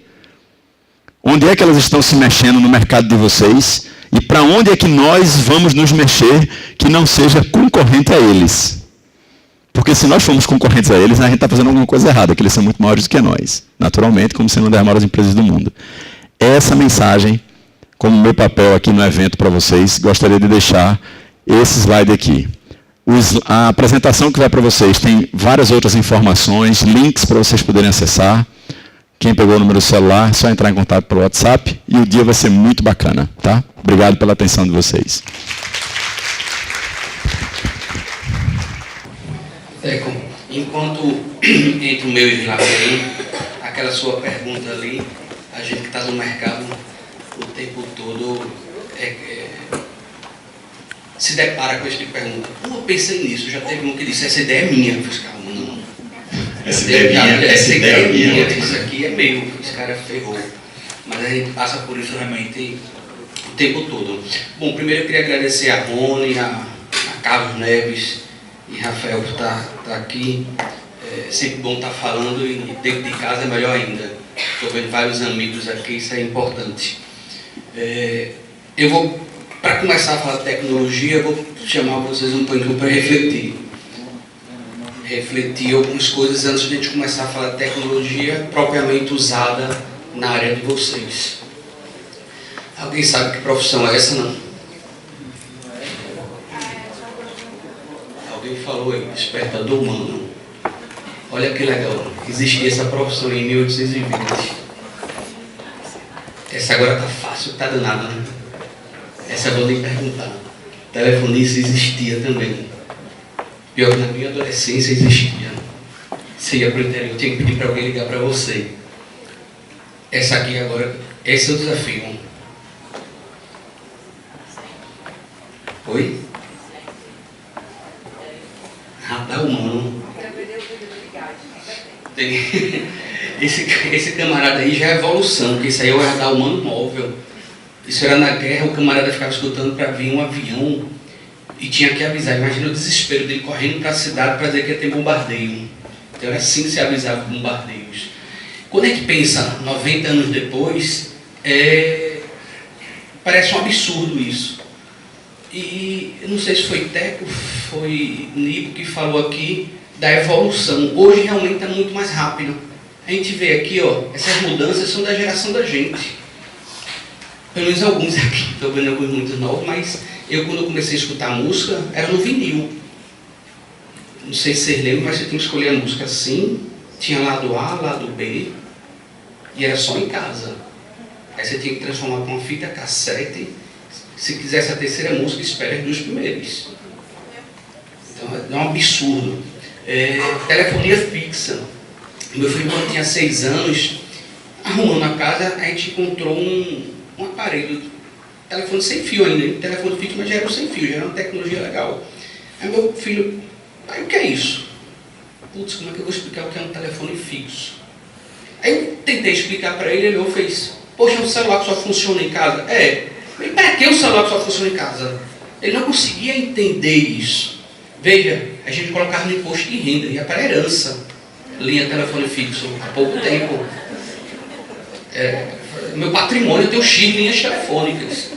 Onde é que elas estão se mexendo no mercado de vocês? E para onde é que nós vamos nos mexer que não seja concorrente a eles? Porque se nós formos concorrentes a eles, a gente está fazendo alguma coisa errada, que eles são muito maiores do que nós. Naturalmente, como sendo uma das maiores empresas do mundo. Essa mensagem, como meu papel aqui no evento para vocês, gostaria de deixar esse slide aqui. A apresentação que vai para vocês tem várias outras informações, links para vocês poderem acessar. Quem pegou o número do celular, é só entrar em contato pelo WhatsApp e o dia vai ser muito bacana, tá? Obrigado pela atenção de vocês. Enquanto entra o meu slide aí, aquela sua pergunta ali, a gente que está no mercado o tempo todo se depara com esse tipo de pergunta. Pô, eu pensei nisso, já teve um que disse: essa ideia é minha. Eu falei: calma, não. Essa ideia é minha. Isso aqui é meu, esse cara ferrou. Mas a gente passa por isso realmente o tempo todo. Bom, primeiro eu queria agradecer a Rony, a Carlos Neves e Rafael por estar aqui. É sempre bom estar falando, e dentro de casa é melhor ainda. Estou vendo vários amigos aqui, isso é importante. Eu vou, para começar a falar de tecnologia, eu vou chamar vocês um pouquinho para refletir. Refletir algumas coisas antes de a gente começar a falar de tecnologia propriamente usada na área de vocês. Alguém sabe que profissão é essa, não? Alguém falou aí, despertador humano. Olha que legal, existia essa profissão em 1820. Essa agora tá fácil, tá danada, né? Essa eu vou nem perguntar. Telefonista existia também. Pior que na minha adolescência existia. Você ia para o interior, tinha que pedir para alguém ligar para você. Essa aqui agora, esse é o desafio. Oi? Radar humano. Esse camarada aí já é evolução, porque isso aí é o radar humano móvel. Isso era na guerra, o camarada ficava escutando para vir um avião e tinha que avisar. Imagina o desespero dele correndo para a cidade para dizer que ia ter bombardeio. Então era assim que se avisava bombardeios. Quando a gente pensa 90 anos depois, parece um absurdo isso. E eu não sei se foi Teco, foi Nico que falou aqui da evolução. Hoje realmente está muito mais rápido. A gente vê aqui, ó, essas mudanças são da geração da gente. Pelo menos alguns aqui, estou vendo alguns muito novos, mas eu quando eu comecei a escutar música, era no vinil. Não sei se vocês lembram, mas você tinha que escolher a música assim, tinha lado A, lado B, e era só em casa. Aí você tinha que transformar para uma fita cassete. Se quisesse a terceira música, espere as duas primeiras. Então é um absurdo. Telefonia fixa. Meu filho, quando tinha 6 anos, arrumando a casa, a gente encontrou um aparelho, telefone sem fio ainda, telefone fixo, mas já era sem fio, já era uma tecnologia legal. Aí meu filho, o que é isso? Putz, como é que eu vou explicar o que é um telefone fixo? Aí eu tentei explicar para ele, ele olhou e fez, poxa, é um celular que só funciona em casa? Mas para que um celular que só funciona em casa? Ele não conseguia entender isso. Veja, a gente colocava no imposto de renda, ia para herança, linha telefone fixo, há pouco tempo. Meu patrimônio, eu tenho X linhas telefônicas.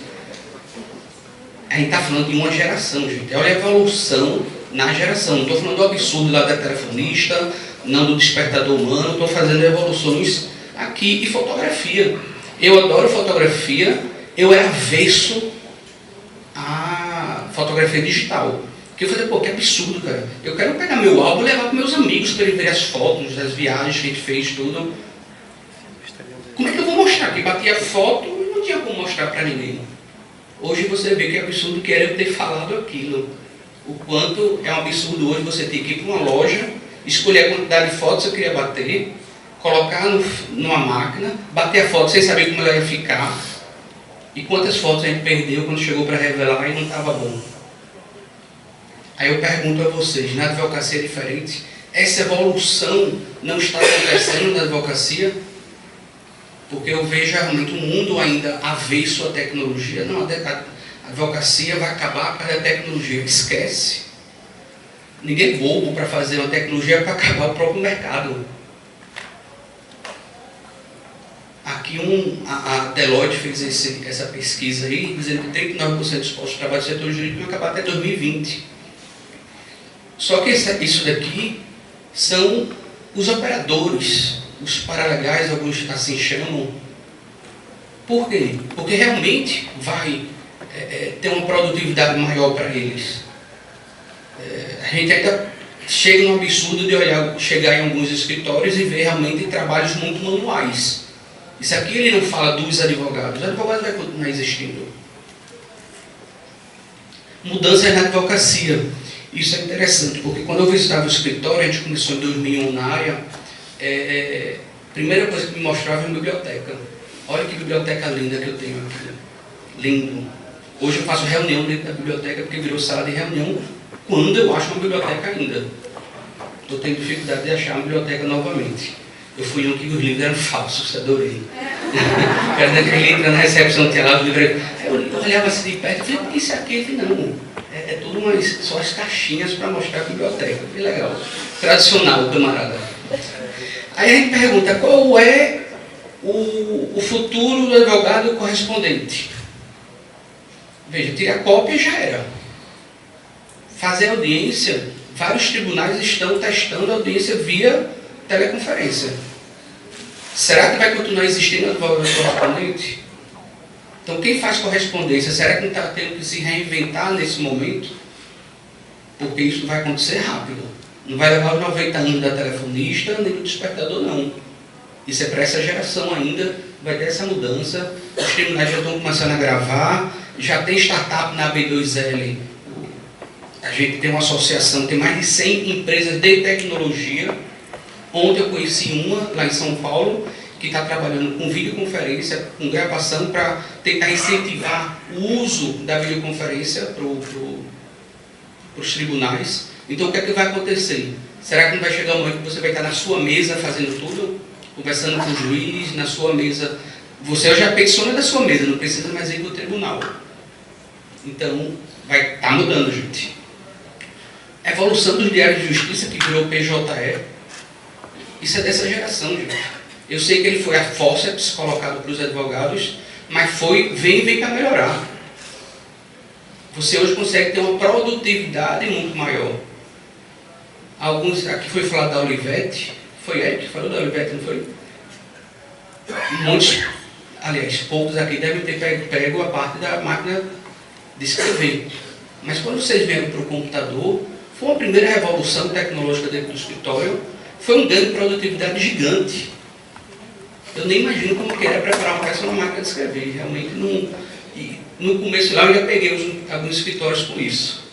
A gente está falando de uma geração, gente. Olha a evolução na geração. Não estou falando do absurdo lá da telefonista, não do despertador humano, estou fazendo evoluções aqui. E fotografia. Eu adoro fotografia, eu era avesso à fotografia digital. Porque eu falei, pô, que absurdo, cara. Eu quero pegar meu álbum e levar para meus amigos para eles verem as fotos das viagens que a gente fez, tudo. Como é que eu vou mostrar? Que batia foto e não tinha como mostrar para ninguém. Hoje você vê que é absurdo que era eu ter falado aquilo. O quanto é um absurdo hoje você ter que ir para uma loja, escolher a quantidade de fotos que você queria bater, colocar numa máquina, bater a foto sem saber como ela ia ficar. E quantas fotos a gente perdeu quando chegou para revelar e não estava bom. Aí eu pergunto a vocês, na advocacia é diferente? Essa evolução não está acontecendo na advocacia? Porque eu vejo realmente um mundo ainda avesso à tecnologia. Não, a advocacia vai acabar para a tecnologia. Esquece. Ninguém é bobo para fazer uma tecnologia para acabar o próprio mercado. Aqui a Deloitte fez essa pesquisa aí, dizendo que 39% dos postos de trabalho do setor jurídico vão acabar até 2020. Só que isso daqui são os operadores, os paralegais, alguns assim chamam. Por quê? Porque realmente vai ter uma produtividade maior para eles. A gente ainda chega no absurdo de chegar em alguns escritórios e ver realmente trabalhos muito manuais. Isso aqui ele não fala dos advogados. Os advogados vai continuar existindo. Mudanças na advocacia. Isso é interessante, porque quando eu visitava o escritório, a gente começou em 2001 na área, a primeira coisa que me mostrava é uma biblioteca. Olha que biblioteca linda que eu tenho aqui. Lindo. Hoje eu faço reunião dentro da biblioteca, porque virou sala de reunião, quando eu acho uma biblioteca ainda. Estou tendo dificuldade de achar uma biblioteca novamente. Eu fui um que os livros eram falsos, adorei. Era daquele entra na recepção, tinha lá os livros. Eu olhava assim de perto e falei, isso aqui? Eu falei, não. É tudo só as caixinhas para mostrar a biblioteca. Que legal. Tradicional, camarada. Aí a gente pergunta, qual é o futuro do advogado correspondente? Veja, tirar cópia já era. Fazer audiência, vários tribunais estão testando a audiência via teleconferência. Será que vai continuar existindo advogado correspondente? Então, quem faz correspondência, será que não está tendo que se reinventar nesse momento? Porque isso vai acontecer rápido. Não vai levar os 90 anos da telefonista, nem do despertador, não. Isso é para essa geração ainda, vai ter essa mudança. Os tribunais já estão começando a gravar, já tem startup na B2L. A gente tem uma associação, tem mais de 100 empresas de tecnologia. Ontem eu conheci uma, lá em São Paulo, que está trabalhando com videoconferência, com gravação, para tentar incentivar o uso da videoconferência para os tribunais. Então, o que é que vai acontecer? Será que não vai chegar um momento que você vai estar na sua mesa fazendo tudo, conversando com o juiz, na sua mesa? Você já peticiona da sua mesa, não precisa mais ir para o tribunal. Então, vai estar mudando, gente. A evolução dos diários de justiça, que virou PJE, isso é dessa geração, gente. Eu sei que ele foi a fórceps colocado para os advogados, mas vem para melhorar. Você hoje consegue ter uma produtividade muito maior. Alguns, aqui foi falado da Olivetti, foi ele que falou da Olivetti, não foi? Muitos, aliás, poucos aqui devem ter pego a parte da máquina de escrever. Mas quando vocês vieram para o computador, foi uma primeira revolução tecnológica dentro do escritório, foi um ganho de produtividade gigante. Eu nem imagino como que era preparar uma peça na máquina de escrever. Realmente não. E no começo lá eu já peguei alguns escritórios com isso.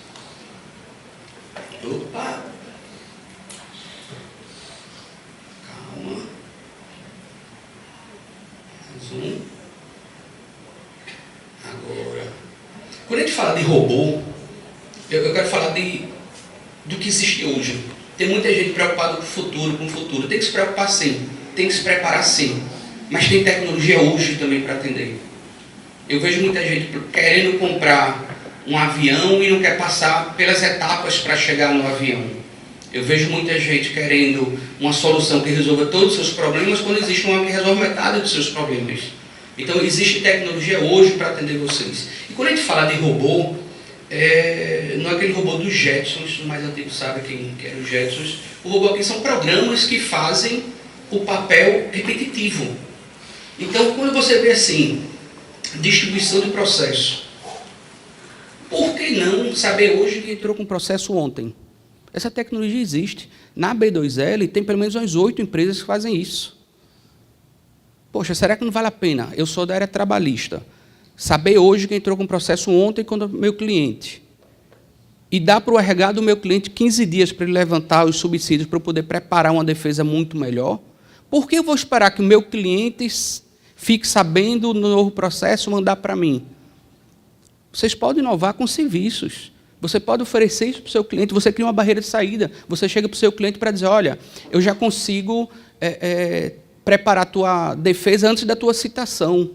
Opa! Calma. Mais um. Agora. Quando a gente fala de robô, eu quero falar do que existe hoje. Tem muita gente preocupada com o futuro. Tem que se preocupar sim. Tem que se preparar sim. Mas tem tecnologia hoje também para atender. Eu vejo muita gente querendo comprar um avião e não quer passar pelas etapas para chegar no avião. Eu vejo muita gente querendo uma solução que resolva todos os seus problemas, quando existe uma que resolve metade dos seus problemas. Então existe tecnologia hoje para atender vocês. E quando a gente fala de robô, não é aquele robô dos Jetsons, o mais antigo sabe quem era os Jetsons. O robô aqui são programas que fazem o papel repetitivo. Então, quando você vê assim, distribuição de processo, por que não saber hoje que entrou com processo ontem? Essa tecnologia existe. Na B2L tem pelo menos umas 8 empresas que fazem isso. Poxa, será que não vale a pena? Eu sou da área trabalhista. Saber hoje que entrou com processo ontem contra o meu cliente. E dar para o RH do meu cliente 15 dias para ele levantar os subsídios para eu poder preparar uma defesa muito melhor. Por que eu vou esperar que o meu cliente fique sabendo do novo processo e mandar para mim? Vocês podem inovar com serviços. Você pode oferecer isso para o seu cliente. Você cria uma barreira de saída. Você chega para o seu cliente para dizer, olha, eu já consigo preparar a tua defesa antes da tua citação.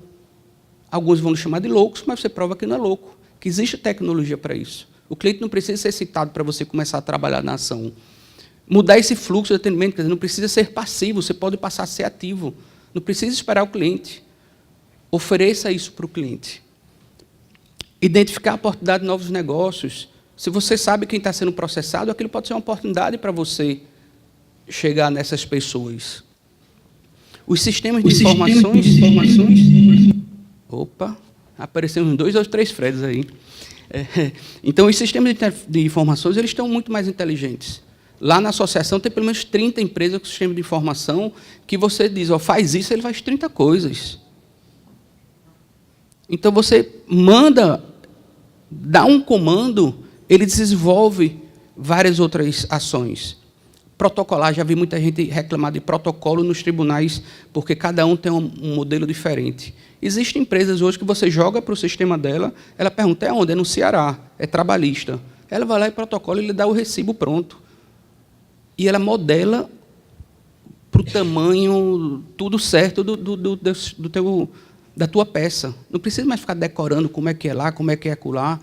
Alguns vão lhe chamar de loucos, mas você prova que não é louco, que existe tecnologia para isso. O cliente não precisa ser citado para você começar a trabalhar na ação. Mudar esse fluxo de atendimento, quer dizer, não precisa ser passivo, você pode passar a ser ativo. Não precisa esperar o cliente. Ofereça isso para o cliente. Identificar a oportunidade de novos negócios. Se você sabe quem está sendo processado, aquilo pode ser uma oportunidade para você chegar nessas pessoas. Os sistemas de informações... Opa, apareceram uns 2 ou 3 Freds aí. Então, os sistemas de informações eles estão muito mais inteligentes. Lá na associação tem pelo menos 30 empresas com sistema de informação que você diz, ó, faz isso, ele faz 30 coisas. Então, você dá um comando, ele desenvolve várias outras ações. Protocolar, já vi muita gente reclamar de protocolo nos tribunais, porque cada um tem um modelo diferente. Existem empresas hoje que você joga para o sistema dela, ela pergunta, é onde? É no Ceará, é trabalhista. Ela vai lá e protocola e lhe dá o recibo pronto. E ela modela para o tamanho, tudo certo da tua peça. Não precisa mais ficar decorando como é que é lá, como é que é acolá.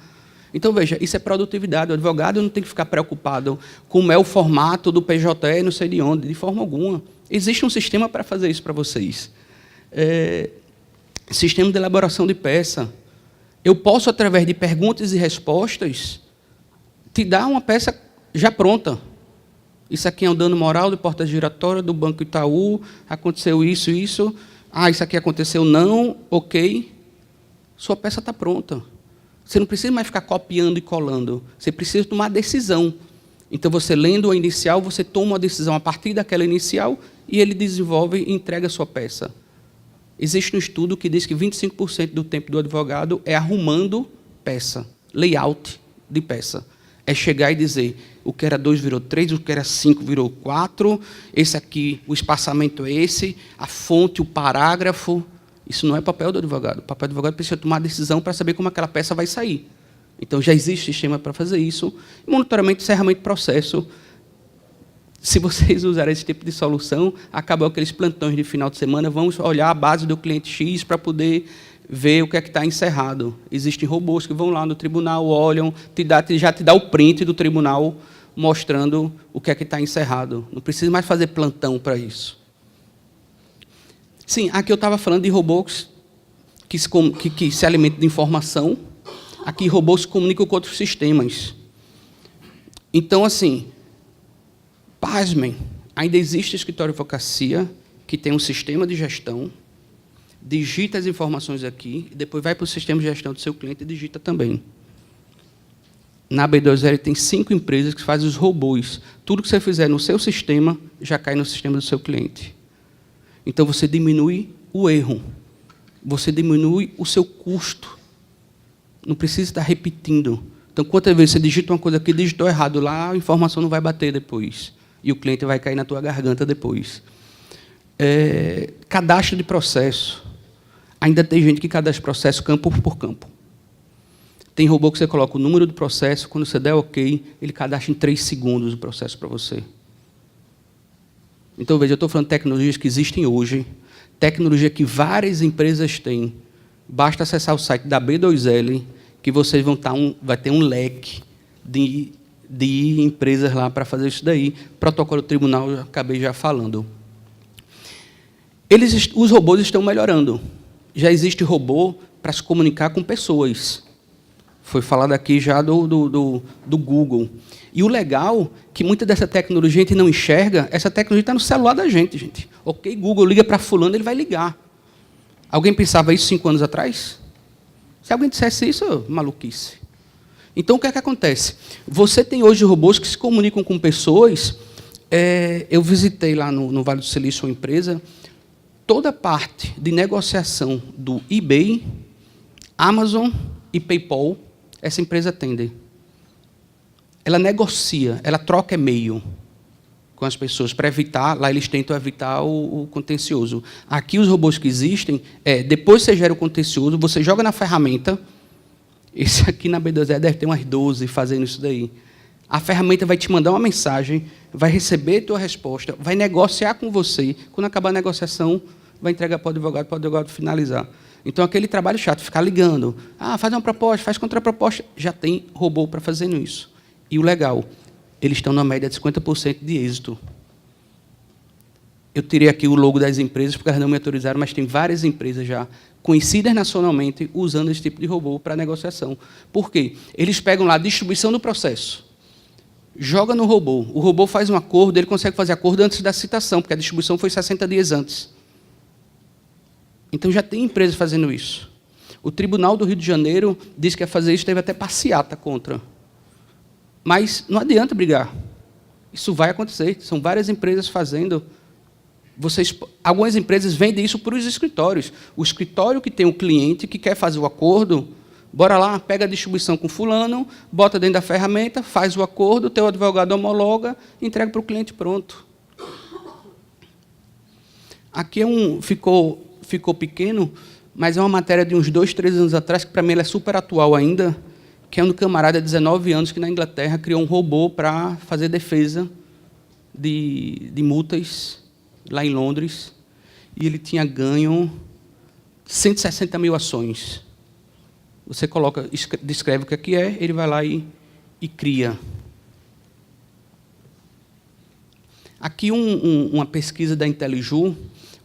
Então, veja, isso é produtividade. O advogado não tem que ficar preocupado como é o formato do PJE, não sei de onde, de forma alguma. Existe um sistema para fazer isso para vocês. Sistema de elaboração de peça. Eu posso, através de perguntas e respostas, te dar uma peça já pronta. Isso aqui é um dano moral de porta giratória do Banco Itaú, aconteceu isso, isso. Ah, isso aqui aconteceu, não, ok. Sua peça está pronta. Você não precisa mais ficar copiando e colando. Você precisa tomar decisão. Então, você lendo a inicial, você toma uma decisão a partir daquela inicial e ele desenvolve e entrega a sua peça. Existe um estudo que diz que 25% do tempo do advogado é arrumando peça, layout de peça. É chegar e dizer, o que era 2 virou 3, o que era 5 virou 4, esse aqui, o espaçamento é esse, a fonte, o parágrafo. Isso não é papel do advogado. O papel do advogado precisa tomar decisão para saber como aquela peça vai sair. Então, já existe sistema para fazer isso. Monitoramento e encerramento de processo. Se vocês usarem esse tipo de solução, acabam aqueles plantões de final de semana, vamos olhar a base do cliente X para poder ver o que é que está encerrado. Existem robôs que vão lá no tribunal, olham, já te dá o print do tribunal mostrando o que é que está encerrado. Não precisa mais fazer plantão para isso. Sim, aqui eu estava falando de robôs que se alimentam de informação. Aqui, robôs se comunicam com outros sistemas. Então, assim, pasmem, ainda existe escritório de advocacia que tem um sistema de gestão, digita as informações aqui, e depois vai para o sistema de gestão do seu cliente e digita também. Na B2L tem 5 empresas que fazem os robôs. Tudo que você fizer no seu sistema, já cai no sistema do seu cliente. Então, você diminui o erro. Você diminui o seu custo. Não precisa estar repetindo. Então, quantas vezes você digita uma coisa aqui, digitou errado lá, a informação não vai bater depois. E o cliente vai cair na tua garganta depois. Cadastro de processo. Ainda tem gente que cadastra processo campo por campo. Tem robô que você coloca o número do processo, quando você der OK, ele cadastra em 3 segundos o processo para você. Então, veja, eu estou falando de tecnologias que existem hoje, tecnologia que várias empresas têm. Basta acessar o site da B2L, que vocês vai ter um leque de empresas lá para fazer isso daí. Protocolo do tribunal, eu acabei já falando. Os robôs estão melhorando. Já existe robô para se comunicar com pessoas. Foi falado aqui já do Google. E o legal é que muita dessa tecnologia a gente não enxerga, essa tecnologia está no celular da gente. Ok, Google liga para fulano, ele vai ligar. Alguém pensava isso 5 anos atrás? Se alguém dissesse isso, maluquice. Então, o que é que acontece? Você tem hoje robôs que se comunicam com pessoas. Eu visitei lá no Vale do Silício uma empresa. Toda a parte de negociação do eBay, Amazon e PayPal, essa empresa atende. Ela negocia, ela troca e-mail com as pessoas para evitar, lá eles tentam evitar o contencioso. Aqui os robôs que existem, depois que você gera o contencioso, você joga na ferramenta, esse aqui na B2E deve ter umas 12 fazendo isso daí. A ferramenta vai te mandar uma mensagem, vai receber a tua resposta, vai negociar com você, quando acabar a negociação, vai entregar para o advogado finalizar. Então, aquele trabalho chato, ficar ligando, faz uma proposta, faz contraproposta, já tem robô para fazer isso. E o legal, eles estão na média de 50% de êxito. Eu tirei aqui o logo das empresas, porque elas não me autorizaram, mas tem várias empresas já conhecidas nacionalmente usando esse tipo de robô para negociação. Por quê? Eles pegam lá a distribuição do processo, joga no robô, o robô faz um acordo, ele consegue fazer acordo antes da citação, porque a distribuição foi 60 dias antes. Então, já tem empresas fazendo isso. O Tribunal do Rio de Janeiro disse que ia fazer isso, teve até passeata contra. Mas não adianta brigar. Isso vai acontecer. São várias empresas fazendo. Algumas empresas vendem isso para os escritórios. O escritório que tem um cliente que quer fazer o acordo, bora lá, pega a distribuição com fulano, bota dentro da ferramenta, faz o acordo, o teu advogado homologa, entrega para o cliente pronto. Aqui ficou pequeno, mas é uma matéria de uns 2, 3 anos atrás, que para mim ela é super atual ainda, que é um camarada de 19 anos que na Inglaterra criou um robô para fazer defesa de multas lá em Londres, e ele tinha ganho 160 mil ações. Você descreve o que é, ele vai lá e cria. Aqui uma pesquisa da IntelliJu,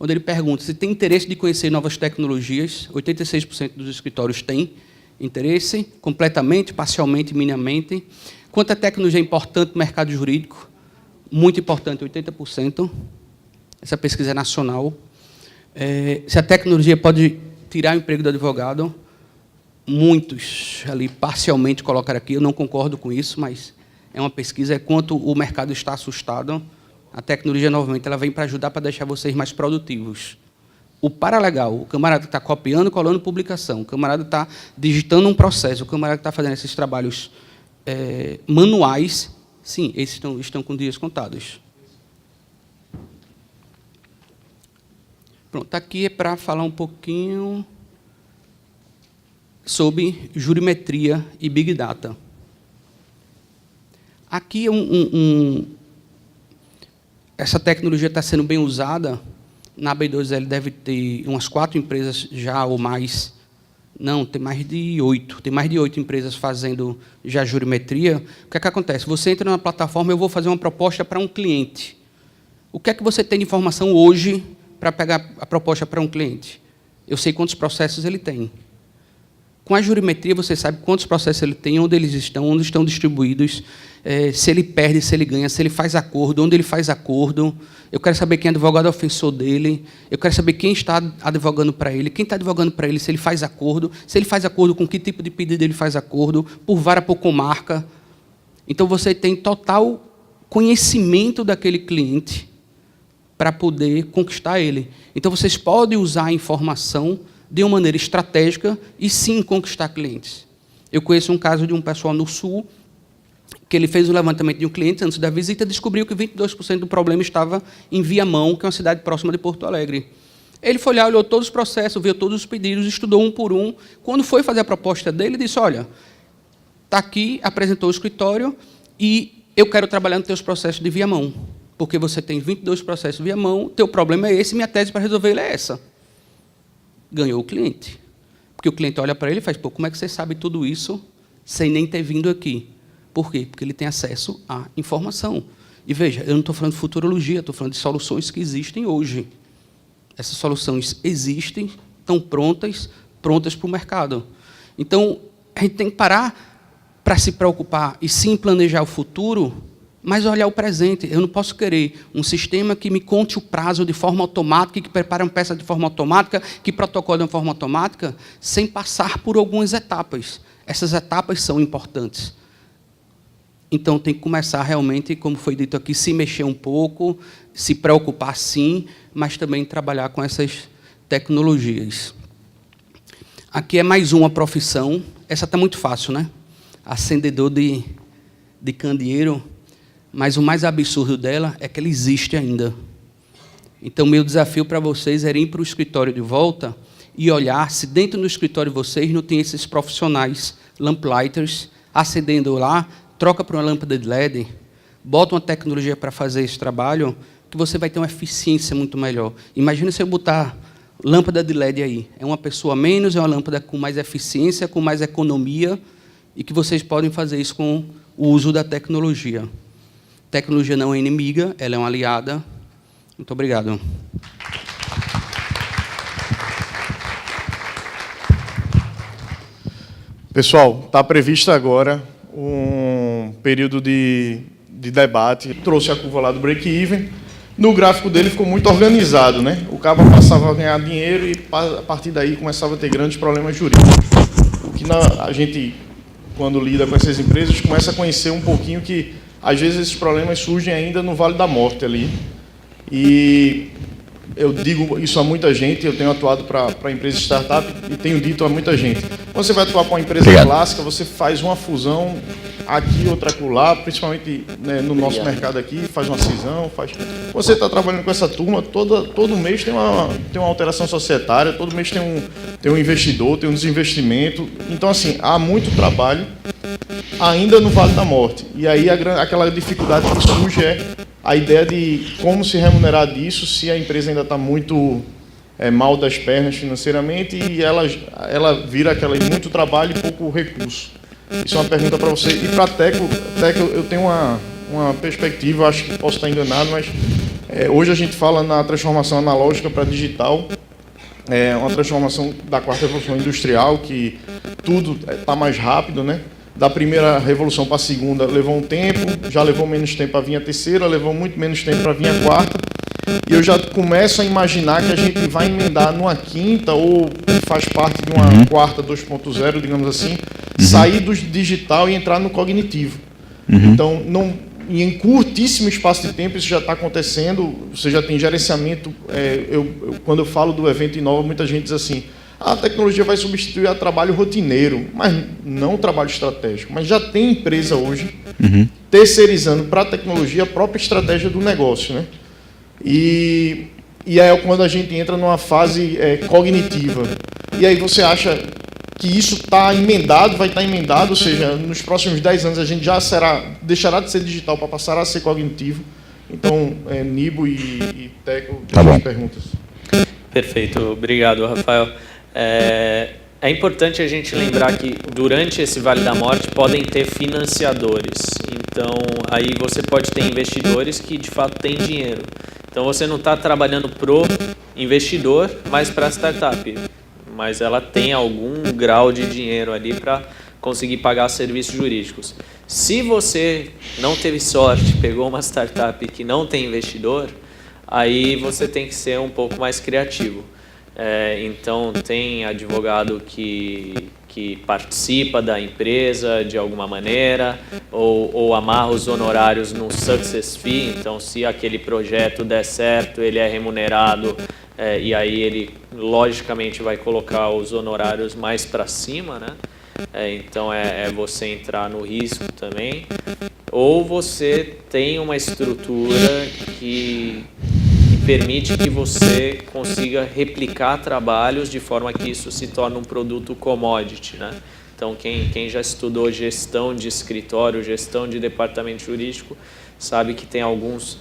onde ele pergunta se tem interesse de conhecer novas tecnologias. 86% dos escritórios têm interesse, completamente, parcialmente, minimamente. Quanto a tecnologia é importante no mercado jurídico? Muito importante, 80%. Essa pesquisa é nacional. Se a tecnologia pode tirar o emprego do advogado, muitos ali parcialmente colocaram aqui, eu não concordo com isso, mas é uma pesquisa, quanto o mercado está assustado. A tecnologia, novamente, ela vem para ajudar, para deixar vocês mais produtivos. O paralegal, o camarada que está copiando, colando publicação, o camarada está digitando um processo, o camarada que está fazendo esses trabalhos manuais, sim, esses estão com dias contados. Pronto, aqui é para falar um pouquinho sobre jurimetria e Big Data. Aqui essa tecnologia está sendo bem usada. Na B2L deve ter umas 4 empresas já ou mais. Não, tem mais de 8. Tem mais de 8 empresas fazendo já jurimetria. O que é que acontece? Você entra na plataforma, eu vou fazer uma proposta para um cliente. O que é que você tem de informação hoje para pegar a proposta para um cliente? Eu sei quantos processos ele tem. Com a jurimetria, você sabe quantos processos ele tem, onde eles estão, onde estão distribuídos, se ele perde, se ele ganha, se ele faz acordo, onde ele faz acordo. Eu quero saber quem é advogado ofensor dele, eu quero saber quem está advogando para ele, quem está advogando para ele, se ele faz acordo com que tipo de pedido ele faz acordo, por vara, por comarca. Então, você tem total conhecimento daquele cliente para poder conquistar ele. Então, vocês podem usar a informação de uma maneira estratégica e, sim, conquistar clientes. Eu conheço um caso de um pessoal no Sul que ele fez um levantamento de um cliente antes da visita e descobriu que 22% do problema estava em Viamão, que é uma cidade próxima de Porto Alegre. Ele foi lá, olhou todos os processos, viu todos os pedidos, estudou um por um. Quando foi fazer a proposta dele, disse, olha, está aqui, apresentou o escritório e eu quero trabalhar nos teus processos de Viamão, porque você tem 22 processos de Viamão, teu problema é esse, minha tese para resolver ele é essa. Ganhou o cliente. Porque o cliente olha para ele e faz, pô, como é que você sabe tudo isso sem nem ter vindo aqui? Por quê? Porque ele tem acesso à informação. E veja, eu não estou falando de futurologia, estou falando de soluções que existem hoje. Essas soluções existem, estão prontas para o mercado. Então, a gente tem que parar para se preocupar e sim planejar o futuro, mas olhar o presente. Eu não posso querer um sistema que me conte o prazo de forma automática, que prepare uma peça de forma automática, que protocole de forma automática, sem passar por algumas etapas. Essas etapas são importantes. Então, tem que começar realmente, como foi dito aqui, se mexer um pouco, se preocupar sim, mas também trabalhar com essas tecnologias. Aqui é mais uma profissão. Essa está muito fácil, né? Acendedor de candeeiro. Mas o mais absurdo dela é que ela existe ainda. Então, meu desafio para vocês era ir para o escritório de volta e olhar se dentro do escritório de vocês não tem esses profissionais, lamplighters, acendendo lá, troca para uma lâmpada de LED, bota uma tecnologia para fazer esse trabalho, que você vai ter uma eficiência muito melhor. Imagina se eu botar lâmpada de LED aí. É uma pessoa menos, é uma lâmpada com mais eficiência, com mais economia, e que vocês podem fazer isso com o uso da tecnologia. Tecnologia não é inimiga, ela é uma aliada. Muito obrigado. Pessoal, está previsto agora um período de debate. Trouxe a curva lá do break-even. No gráfico dele ficou muito organizado, né? O cara passava a ganhar dinheiro e, a partir daí, começava a ter grandes problemas jurídicos. O que a gente, quando lida com essas empresas, começa a conhecer um pouquinho que, às vezes, esses problemas surgem ainda no Vale da Morte ali. E eu digo isso a muita gente, eu tenho atuado para empresas startup e tenho dito a muita gente. Quando você vai atuar para uma empresa clássica, você faz uma fusão aqui, outra acolá, principalmente, né, no nosso mercado aqui, faz uma cisão, faz... Você está trabalhando com essa turma, todo mês tem uma alteração societária, todo mês tem um investidor, tem um desinvestimento. Então, assim, há muito trabalho ainda no Vale da Morte. E aí aquela dificuldade que surge é a ideia de como se remunerar disso se a empresa ainda está muito mal das pernas financeiramente e ela vira muito trabalho e pouco recurso. Isso é uma pergunta para você. E para a Teco, eu tenho uma perspectiva, acho que posso estar enganado, mas hoje a gente fala na transformação analógica para digital, uma transformação da quarta revolução industrial, que tudo está mais rápido, né? Da primeira revolução para a segunda levou um tempo, já levou menos tempo para vir a terceira, levou muito menos tempo para vir a quarta. E eu já começo a imaginar que a gente vai emendar numa quinta ou faz parte de uma quarta 2.0, digamos assim, sair do digital e entrar no cognitivo. Então, em curtíssimo espaço de tempo, isso já está acontecendo, você já tem gerenciamento. Quando eu falo do evento Inova, muita gente diz assim, a tecnologia vai substituir o trabalho rotineiro, mas não o trabalho estratégico. Mas já tem empresa hoje terceirizando para a tecnologia a própria estratégia do negócio, né? E aí é quando a gente entra numa fase cognitiva. E aí você acha que isso está emendado, vai estar emendado, ou seja, nos próximos 10 anos a gente já deixará de ser digital para passar a ser cognitivo. Então, Nibo e Teco, tá bom. Perguntas. Perfeito, obrigado, Rafael. É importante a gente lembrar que durante esse Vale da Morte podem ter financiadores. Então, aí você pode ter investidores que de fato têm dinheiro. Então, você não está trabalhando pro investidor, mas para a startup. Mas ela tem algum grau de dinheiro ali para conseguir pagar serviços jurídicos. Se você não teve sorte, pegou uma startup que não tem investidor, aí você tem que ser um pouco mais criativo. Então, tem advogado que participa da empresa de alguma maneira, ou amarra os honorários no success fee. Então, se aquele projeto der certo, ele é remunerado, e aí ele, logicamente, vai colocar os honorários mais para cima, né? Então, é você entrar no risco também. Ou você tem uma estrutura que permite que você consiga replicar trabalhos de forma que isso se torne um produto commodity, né? Então, quem já estudou gestão de escritório, gestão de departamento jurídico, sabe que tem alguns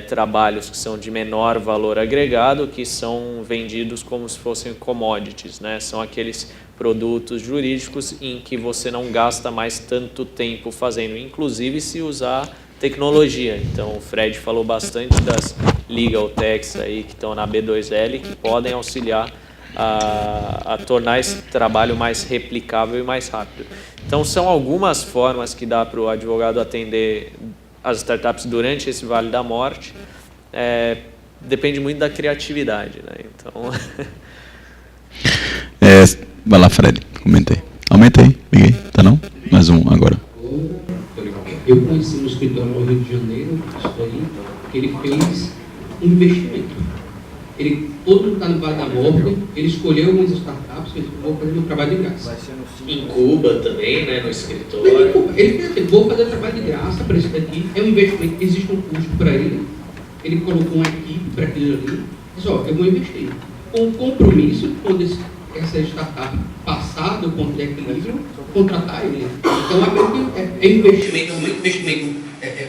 trabalhos que são de menor valor agregado, que são vendidos como se fossem commodities, né? São aqueles produtos jurídicos em que você não gasta mais tanto tempo fazendo, inclusive se usar tecnologia. Então, o Fred falou bastante das legal techs aí que estão na B2L, que podem auxiliar a tornar esse trabalho mais replicável e mais rápido. Então, são algumas formas que dá para o advogado atender as startups durante esse Vale da Morte. Depende muito da criatividade, né? Então... vai lá, Fred, comentei. Aumentei, liguei, tá não? Mais um agora. Eu conheci um escritório no Rio de Janeiro, isso aí, que ele fez um investimento. Todo mundo está no Vale da Morte, ele escolheu algumas startups que ele falou, vou fazer meu trabalho de graça. Em Cuba também, né, no escritório. Ele fez assim, vou fazer trabalho de graça para isso daqui, é um investimento, existe um custo para ele colocou uma equipe para aquilo ali, mas eu vou investir. Com um compromisso, quando essa startup passar do ponto de equilíbrio, contratar ele. Então é investimento, Muito investimento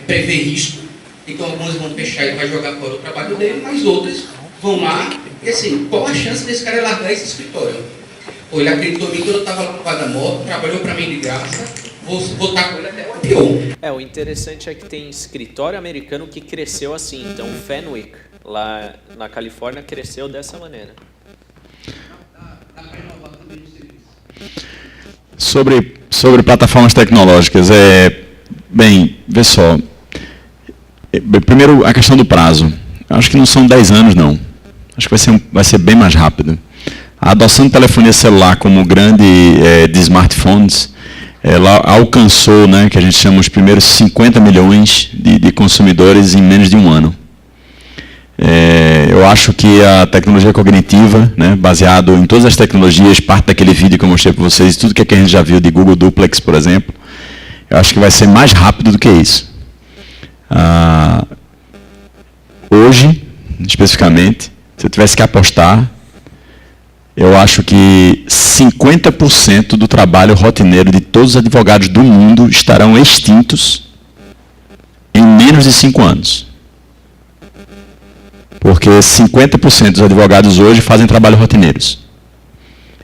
prevê risco. Então algumas vão fechar e vai jogar fora o trabalho dele, mas outras vão lá. E assim, qual a chance desse cara largar esse escritório? Ou ele acreditou em mim quando eu estava lá no Vale da Morte, trabalhou para mim de graça, vou estar com ele até o avião. O interessante é que tem escritório americano que cresceu assim. Então o Fenwick, lá na Califórnia, cresceu dessa maneira. Sobre plataformas tecnológicas, bem, vê só. Primeiro, a questão do prazo. Acho que não são 10 anos, não. Acho que vai ser bem mais rápido. A adoção de telefonia celular como grande de smartphones, ela alcançou, né, que a gente chama os primeiros 50 milhões de consumidores em menos de um ano. Eu acho que a tecnologia cognitiva, né, baseado em todas as tecnologias, parte daquele vídeo que eu mostrei para vocês, tudo que a gente já viu de Google Duplex, por exemplo, eu acho que vai ser mais rápido do que isso. Hoje, especificamente, se eu tivesse que apostar, eu acho que 50% do trabalho rotineiro de todos os advogados do mundo estarão extintos em menos de 5 anos. Porque 50% dos advogados hoje fazem trabalho rotineiros.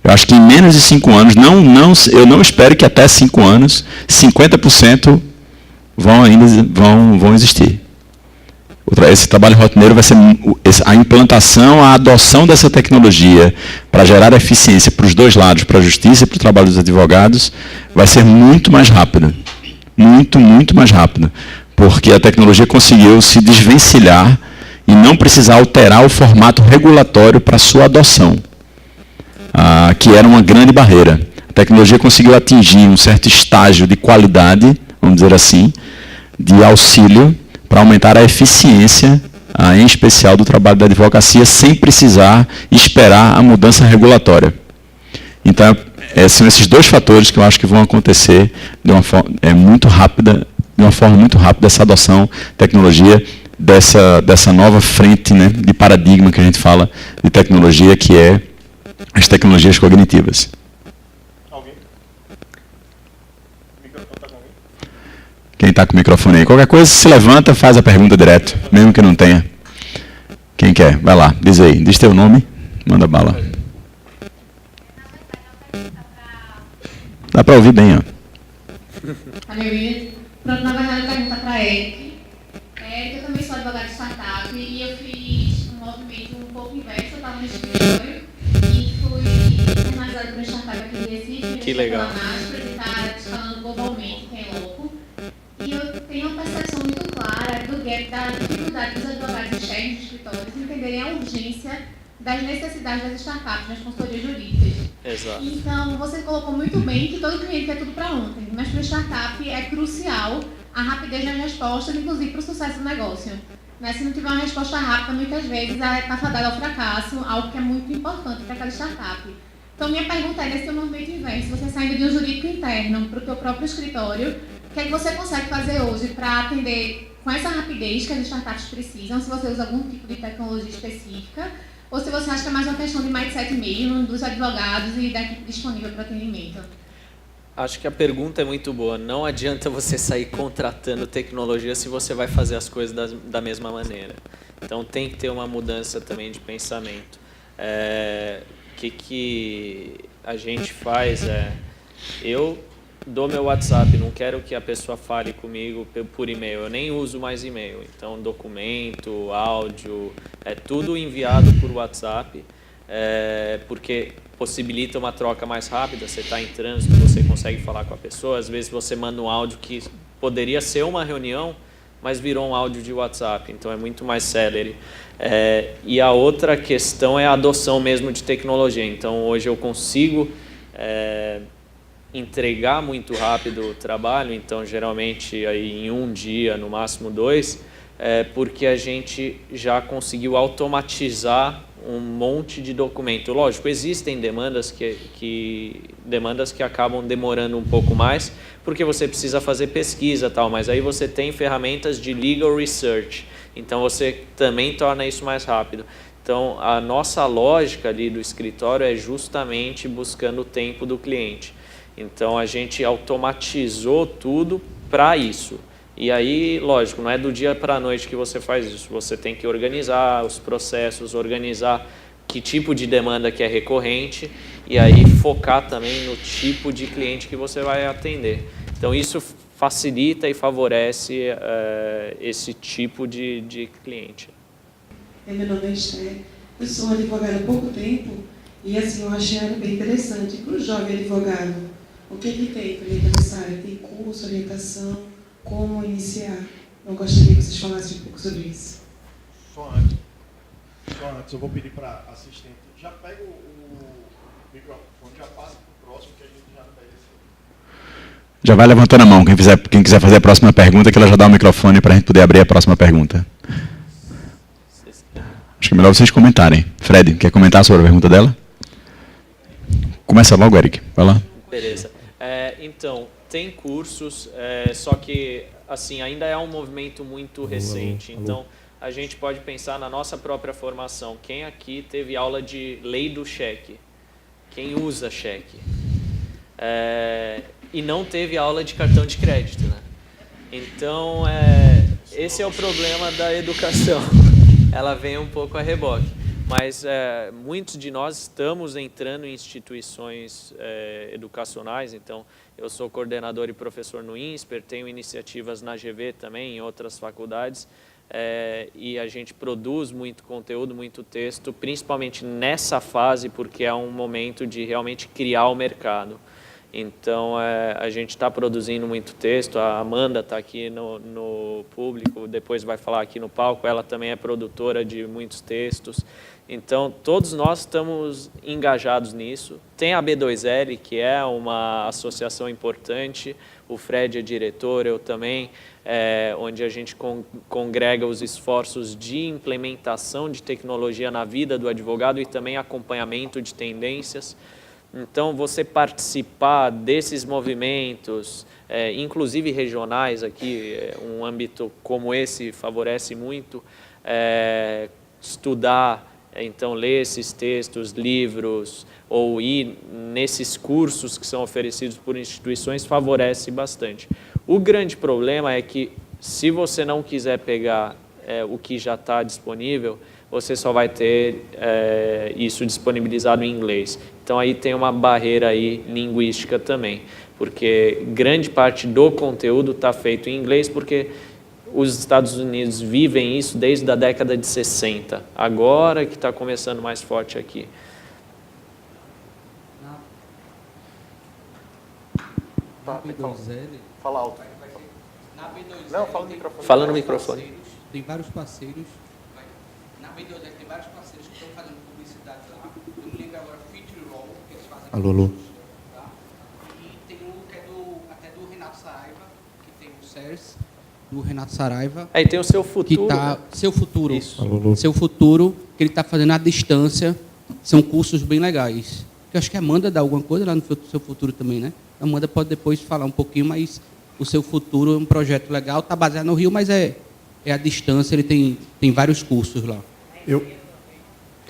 Eu acho que em menos de 5 anos, eu não espero que até 5 anos, 50% vão existir. Esse trabalho rotineiro vai ser a implantação, a adoção dessa tecnologia para gerar eficiência para os dois lados, para a justiça e para o trabalho dos advogados, vai ser muito mais rápida. Muito, muito mais rápida. Porque a tecnologia conseguiu se desvencilhar e não precisar alterar o formato regulatório para sua adoção, que era uma grande barreira. A tecnologia conseguiu atingir um certo estágio de qualidade, vamos dizer assim, de auxílio, para aumentar a eficiência, em especial do trabalho da advocacia, sem precisar esperar a mudança regulatória. Então, são esses dois fatores que eu acho que vão acontecer de uma forma muito rápida, essa adoção de tecnologia, dessa nova frente, né, de paradigma que a gente fala de tecnologia, que é as tecnologias cognitivas. Quem está com o microfone aí? Qualquer coisa, se levanta, faz a pergunta direto, mesmo que não tenha. Quem quer? Vai lá, diz aí. Diz teu nome, manda bala. Dá para ouvir bem, ó. Pronto, na verdade, a pergunta para Eric. Eu também sou advogada de startup e eu fiz um movimento um pouco inverso. Eu estava no escritório e fui internacionalizada por uma startup aqui em Recife. Que legal. Que está escalando globalmente, que é louco. E eu tenho uma percepção muito clara do gap, da dificuldade dos advogados externos dos escritórios entenderem a urgência das necessidades das startups nas consultorias jurídicas. Exato. Então, você colocou muito bem que todo cliente quer tudo para ontem, mas para a startup é crucial a rapidez das respostas, inclusive para o sucesso do negócio. Mas se não tiver uma resposta rápida, muitas vezes está fadada ao fracasso, algo que é muito importante para cada startup. Então, minha pergunta é, nesse teu movimento inverso, você saindo de um jurídico interno para o teu próprio escritório, o que é que você consegue fazer hoje para atender com essa rapidez que as startups precisam, se você usa algum tipo de tecnologia específica, ou se você acha que é mais uma questão de mindset mesmo, dos advogados e da equipe disponível para atendimento? Acho que a pergunta é muito boa. Não adianta você sair contratando tecnologia se você vai fazer as coisas da mesma maneira. Então tem que ter uma mudança também de pensamento. O que a gente faz eu dou meu WhatsApp, não quero que a pessoa fale comigo por e-mail, eu nem uso mais e-mail. Então documento, áudio, é tudo enviado por WhatsApp, porque possibilita uma troca mais rápida. Você está em trânsito, você consegue falar com a pessoa, às vezes você manda um áudio que poderia ser uma reunião, mas virou um áudio de WhatsApp, então é muito mais célere. E a outra questão é a adoção mesmo de tecnologia. Então hoje eu consigo entregar muito rápido o trabalho, então geralmente aí em um dia, no máximo 2, porque a gente já conseguiu automatizar um monte de documento. Lógico, existem demandas que acabam demorando um pouco mais, porque você precisa fazer pesquisa e tal, mas aí você tem ferramentas de legal research, então você também torna isso mais rápido. Então a nossa lógica ali do escritório é justamente buscando o tempo do cliente. Então a gente automatizou tudo para isso. E aí, lógico, não é do dia para a noite que você faz isso. Você tem que organizar os processos, organizar que tipo de demanda que é recorrente e aí focar também no tipo de cliente que você vai atender. Então isso facilita e favorece esse tipo de cliente. Meu nome é Esther, eu sou advogada há pouco tempo e assim, eu achei algo bem interessante. Para o jovem advogado, o que tem para ele começar? Tem curso, orientação, como iniciar? Eu gostaria que vocês falassem um pouco sobre isso. Só antes, eu vou pedir para a assistente, já pega o microfone, já passa para o próximo, que a gente já pega esse. Já vai levantando a mão, quem quiser fazer a próxima pergunta, que ela já dá o microfone para a gente poder abrir a próxima pergunta. Acho que é melhor vocês comentarem. Fred, quer comentar sobre a pergunta dela? Começa logo, Eric. Vai lá. Beleza. Então, tem cursos, só que assim, ainda é um movimento muito recente. Então, a gente pode pensar na nossa própria formação. Quem aqui teve aula de lei do cheque? Quem usa cheque? E não teve aula de cartão de crédito, né? Então, esse é o problema da educação. Ela vem um pouco a reboque. Mas muitos de nós estamos entrando em instituições educacionais. Então, eu sou coordenador e professor no INSPER, tenho iniciativas na GV também, em outras faculdades, e a gente produz muito conteúdo, muito texto, principalmente nessa fase, porque é um momento de realmente criar o mercado. Então, a gente está produzindo muito texto, a Amanda está aqui no público, depois vai falar aqui no palco, ela também é produtora de muitos textos. Então, todos nós estamos engajados nisso. Tem a B2L, que é uma associação importante, o Fred é diretor, eu também, onde a gente congrega os esforços de implementação de tecnologia na vida do advogado e também acompanhamento de tendências. Então, você participar desses movimentos, inclusive regionais aqui, um âmbito como esse favorece muito, estudar Então, ler esses textos, livros, ou ir nesses cursos que são oferecidos por instituições favorece bastante. O grande problema é que, se você não quiser pegar o que já está disponível, você só vai ter isso disponibilizado em inglês. Então, aí tem uma barreira aí linguística também, porque grande parte do conteúdo está feito em inglês, porque os Estados Unidos vivem isso desde a década de 60, agora que está começando mais forte aqui. Fala alto. Não, fala no microfone. Fala no microfone. Tem vários parceiros. Na B2 tem vários parceiros que estão fazendo publicidade lá. Eu não lembro agora, Feature que eles fazem. Alô. Tá? E tem um que é até do Renato Saraiva, que tem o CERS, do Renato Saraiva. Aí tem o Seu Futuro. Que tá, né? Seu Futuro. Isso. Alô. Seu Futuro, que ele está fazendo à distância. São cursos bem legais. Eu acho que a Amanda dá alguma coisa lá no Seu Futuro também, né? A Amanda pode depois falar um pouquinho, mas o Seu Futuro é um projeto legal, está baseado no Rio, mas é à distância, ele tem vários cursos lá.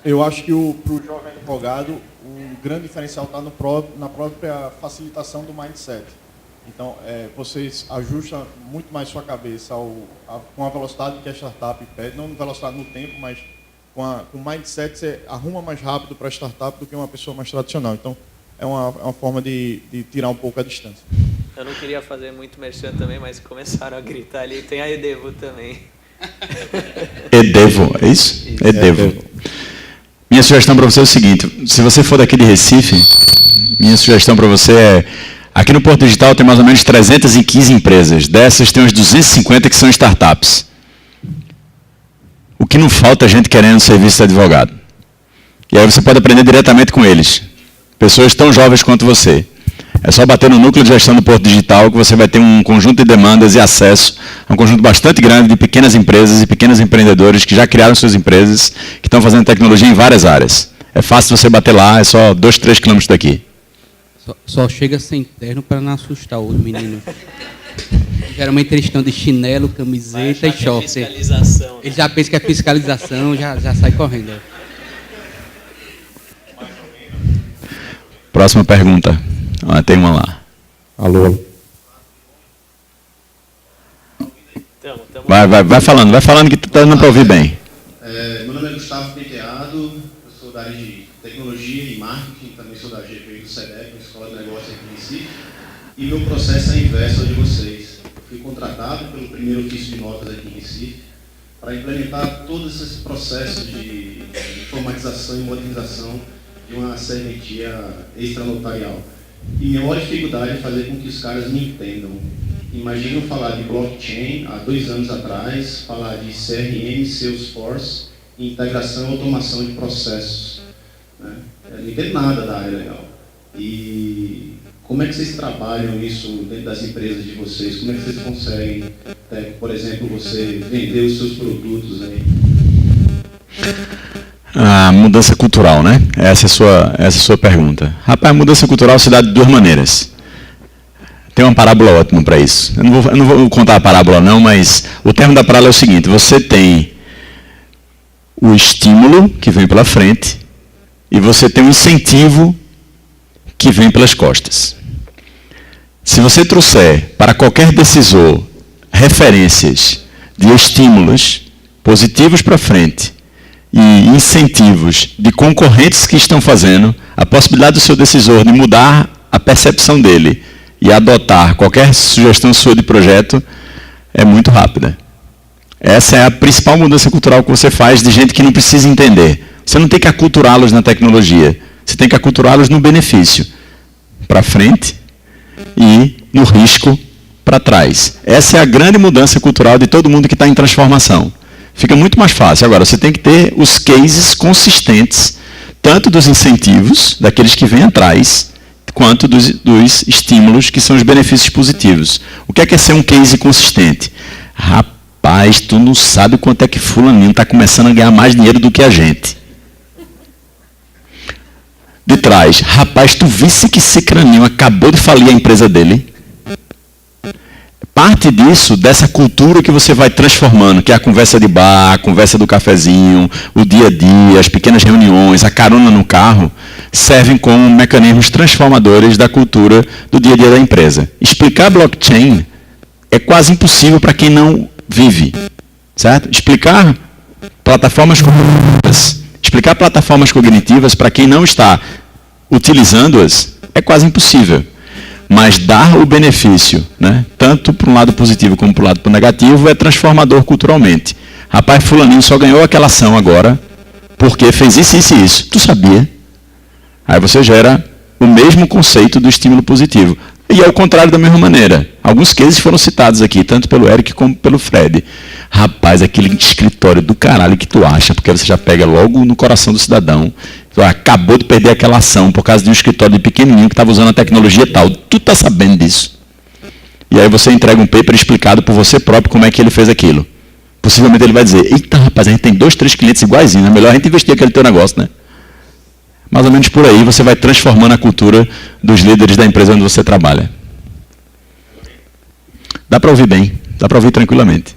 Eu acho que para o jovem advogado, o grande diferencial está na própria facilitação do mindset. Então, vocês ajustam muito mais sua cabeça com a velocidade que a startup pede, não velocidade no tempo, mas com o mindset você arruma mais rápido para a startup do que uma pessoa mais tradicional. Então, é uma forma de tirar um pouco a distância. Eu não queria fazer muito merchan também, mas começaram a gritar ali. Tem a Edevo também. Edevo, é isso? Edevo. Minha sugestão para você é o seguinte, se você for daqui de Recife, minha sugestão para você é, aqui no Porto Digital tem mais ou menos 315 empresas, dessas tem umas 250 que são startups. O que não falta é gente querendo serviço de advogado. E aí você pode aprender diretamente com eles. Pessoas tão jovens quanto você. É só bater no núcleo de gestão do Porto Digital que você vai ter um conjunto de demandas e acesso a um conjunto bastante grande de pequenas empresas e pequenos empreendedores que já criaram suas empresas, que estão fazendo tecnologia em várias áreas. É fácil você bater lá, é só 2, 3 quilômetros daqui. Só chega sem terno para não assustar os meninos. Geralmente eles estão de chinelo, camiseta e short. Fiscalização. Eles já pensam que é fiscalização, já sai correndo. Próxima pergunta. Tem uma lá. Alô. Vai falando que está dando para ouvir bem. Meu nome é Gustavo Penteado, eu sou da área de tecnologia e marketing, também sou da GPI do SEDEC, uma escola de negócios aqui em Recife, e meu processo é inverso ao de vocês. Eu fui contratado pelo primeiro ofício de notas aqui em Recife para implementar todos esses processos de informatização e modernização de uma serventia extranotarial. E minha maior dificuldade é fazer com que os caras me entendam. Imagina falar de blockchain há 2 anos atrás, falar de CRM, Salesforce, integração e automação de processos. Né? Eu não entendo nada da área legal. E como é que vocês trabalham isso dentro das empresas de vocês? Como é que vocês conseguem, por exemplo, você vender os seus produtos aí? A mudança cultural, né? Essa é a sua pergunta. Rapaz, a mudança cultural se dá de 2 maneiras. Tem uma parábola ótima para isso. Eu não vou contar a parábola não, mas o termo da parábola é o seguinte, você tem o estímulo que vem pela frente e você tem o incentivo que vem pelas costas. Se você trouxer para qualquer decisor referências de estímulos positivos para frente e incentivos de concorrentes que estão fazendo, a possibilidade do seu decisor de mudar a percepção dele e adotar qualquer sugestão sua de projeto é muito rápida. Essa é a principal mudança cultural que você faz de gente que não precisa entender. Você não tem que aculturá-los na tecnologia, você tem que aculturá-los no benefício, para frente e no risco para trás. Essa é a grande mudança cultural de todo mundo que está em transformação. Fica muito mais fácil. Agora, você tem que ter os cases consistentes, tanto dos incentivos, daqueles que vêm atrás, quanto dos estímulos, que são os benefícios positivos. O que é ser um case consistente? Rapaz, tu não sabe quanto é que fulaninho está começando a ganhar mais dinheiro do que a gente. De trás, rapaz, tu visse que esse craninho acabou de falir a empresa dele? parte disso, dessa cultura que você vai transformando, que é a conversa de bar, a conversa do cafezinho, o dia a dia, as pequenas reuniões, a carona no carro, servem como mecanismos transformadores da cultura do dia a dia da empresa. Explicar blockchain é quase impossível para quem não vive, certo? Explicar plataformas cognitivas para quem não está utilizando-as é quase impossível. Mas dar o benefício, né, tanto para um lado positivo como para o lado negativo, é transformador culturalmente. Rapaz, fulaninho só ganhou aquela ação agora porque fez isso, isso e isso. Tu sabia? Aí você gera o mesmo conceito do estímulo positivo. E ao contrário da mesma maneira. Alguns cases foram citados aqui, tanto pelo Eric como pelo Fred. Rapaz, aquele escritório do caralho que tu acha, porque você já pega logo no coração do cidadão. Tu acabou de perder aquela ação por causa de um escritório de pequenininho que estava usando a tecnologia tal. Tu está sabendo disso. E aí você entrega um paper explicado por você próprio como é que ele fez aquilo. Possivelmente ele vai dizer, eita rapaz, a gente tem 2, 3 clientes iguaizinhos, é melhor a gente investir aquele teu negócio, né? Mais ou menos por aí você vai transformando a cultura dos líderes da empresa onde você trabalha. Dá para ouvir bem, dá para ouvir tranquilamente.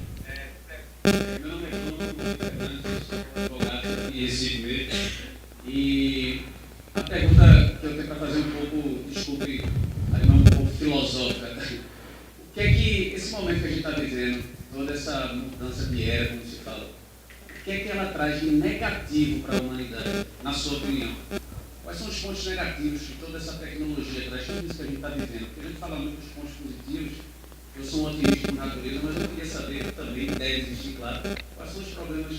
E a pergunta que eu tenho para fazer um pouco, desculpe, um pouco filosófica. O que é que esse momento que a gente está vivendo, toda essa mudança de era, como se fala, o que é que ela traz de negativo para a humanidade, na sua opinião? Quais são os pontos negativos que toda essa tecnologia traz, tudo isso que a gente está vivendo? Porque a gente fala muito dos pontos positivos, eu sou um otimista por natureza, mas eu queria saber também, deve existir, claro, quais são os problemas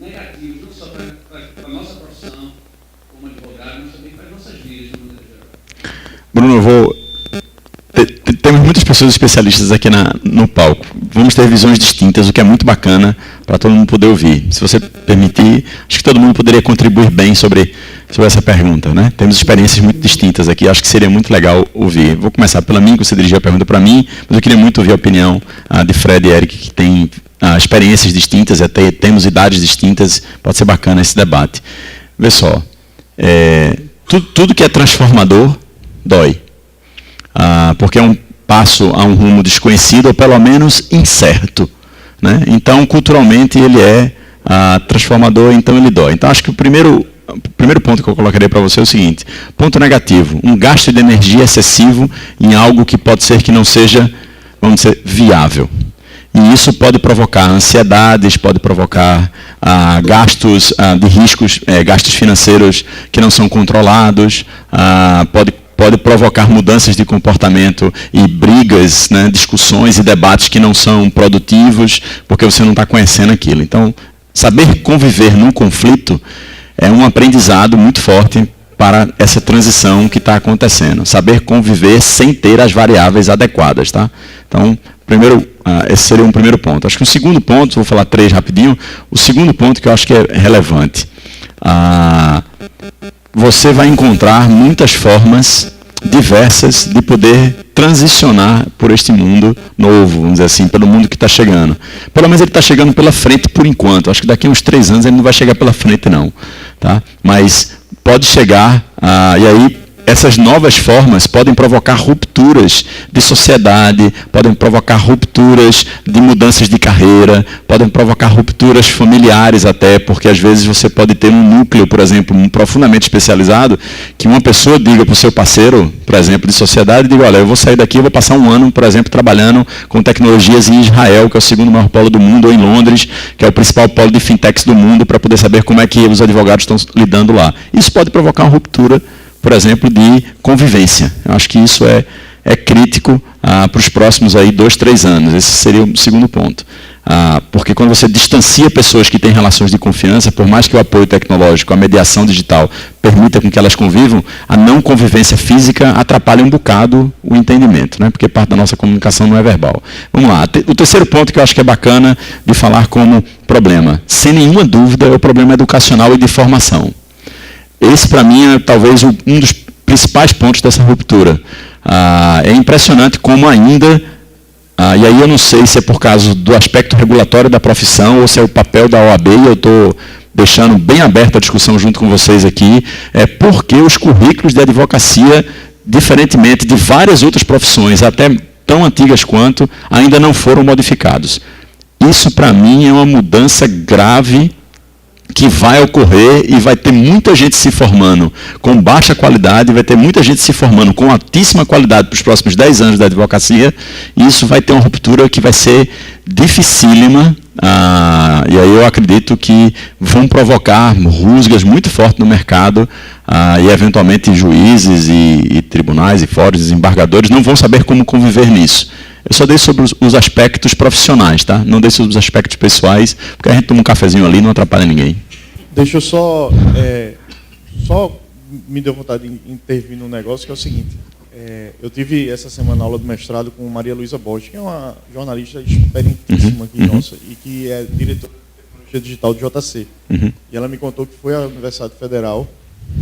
negativos, não só para a nossa profissão, como advogado, mas também para as nossas vidas, de maneira geral. Bruno, eu vou... Temos muitas pessoas especialistas aqui no palco. Vamos ter visões distintas, o que é muito bacana para todo mundo poder ouvir. Se você permitir, acho que todo mundo poderia contribuir bem sobre essa pergunta, né? Temos experiências muito distintas aqui, acho que seria muito legal ouvir. Vou começar pela mim, que você dirigiu a pergunta para mim, mas eu queria muito ouvir a opinião de Fred e Eric, que tem experiências distintas, até temos idades distintas, pode ser bacana esse debate. Vê só, tudo que é transformador dói. Porque é um passo a um rumo desconhecido, ou pelo menos incerto, né? Então, culturalmente, ele é transformador, então ele dói. Então, acho que o primeiro ponto que eu colocaria para você é o seguinte: ponto negativo, um gasto de energia excessivo em algo que pode ser que não seja, vamos dizer, viável. E isso pode provocar ansiedades, pode provocar gastos de riscos, gastos financeiros que não são controlados, pode provocar mudanças de comportamento e brigas, né, discussões e debates que não são produtivos, porque você não está conhecendo aquilo. Então, saber conviver num conflito é um aprendizado muito forte para essa transição que está acontecendo. Saber conviver sem ter as variáveis adequadas, tá? Então, esse seria um primeiro ponto. Acho que o segundo ponto, vou falar 3 rapidinho, o segundo ponto que eu acho que é relevante. Você vai encontrar muitas formas diversas de poder transicionar por este mundo novo, vamos dizer assim, pelo mundo que está chegando. Pelo menos ele está chegando pela frente por enquanto. Acho que daqui a uns 3 anos ele não vai chegar pela frente não, tá? Mas pode chegar, e aí essas novas formas podem provocar rupturas de sociedade, podem provocar rupturas de mudanças de carreira, podem provocar rupturas familiares até, porque às vezes você pode ter um núcleo, por exemplo, profundamente especializado, que uma pessoa diga para o seu parceiro, por exemplo, de sociedade, diga, olha, eu vou sair daqui, eu vou passar um ano, por exemplo, trabalhando com tecnologias em Israel, que é o segundo maior polo do mundo, ou em Londres, que é o principal polo de fintechs do mundo, para poder saber como é que os advogados estão lidando lá. Isso pode provocar uma ruptura, por exemplo, de convivência. Eu acho que isso é crítico para os próximos 2, 3 anos. Esse seria o segundo ponto. Porque quando você distancia pessoas que têm relações de confiança, por mais que o apoio tecnológico, a mediação digital permita com que elas convivam, a não convivência física atrapalha um bocado o entendimento, né? Porque parte da nossa comunicação não é verbal. Vamos lá. O terceiro ponto que eu acho que é bacana de falar como problema, sem nenhuma dúvida, é o problema educacional e de formação. Esse, para mim, é talvez um dos principais pontos dessa ruptura. É impressionante como ainda, e aí eu não sei se é por causa do aspecto regulatório da profissão ou se é o papel da OAB, e eu estou deixando bem aberta a discussão junto com vocês aqui, porque os currículos de advocacia, diferentemente de várias outras profissões, até tão antigas quanto, ainda não foram modificados. Isso, para mim, é uma mudança grave que vai ocorrer e vai ter muita gente se formando com baixa qualidade, vai ter muita gente se formando com altíssima qualidade para os próximos 10 anos da advocacia, e isso vai ter uma ruptura que vai ser dificílima, e aí eu acredito que vão provocar rusgas muito fortes no mercado, e eventualmente juízes e tribunais e fóruns, desembargadores não vão saber como conviver nisso. Eu só dei sobre os aspectos profissionais, tá? Não dei sobre os aspectos pessoais, porque a gente toma um cafezinho ali e não atrapalha ninguém. Deixa eu só me deu vontade de intervir num negócio que é o seguinte. Eu tive essa semana aula do mestrado com Maria Luísa Borges, que é uma jornalista experientíssima aqui nossa, e que é diretora de tecnologia digital do JC. E ela me contou que foi à Universidade Federal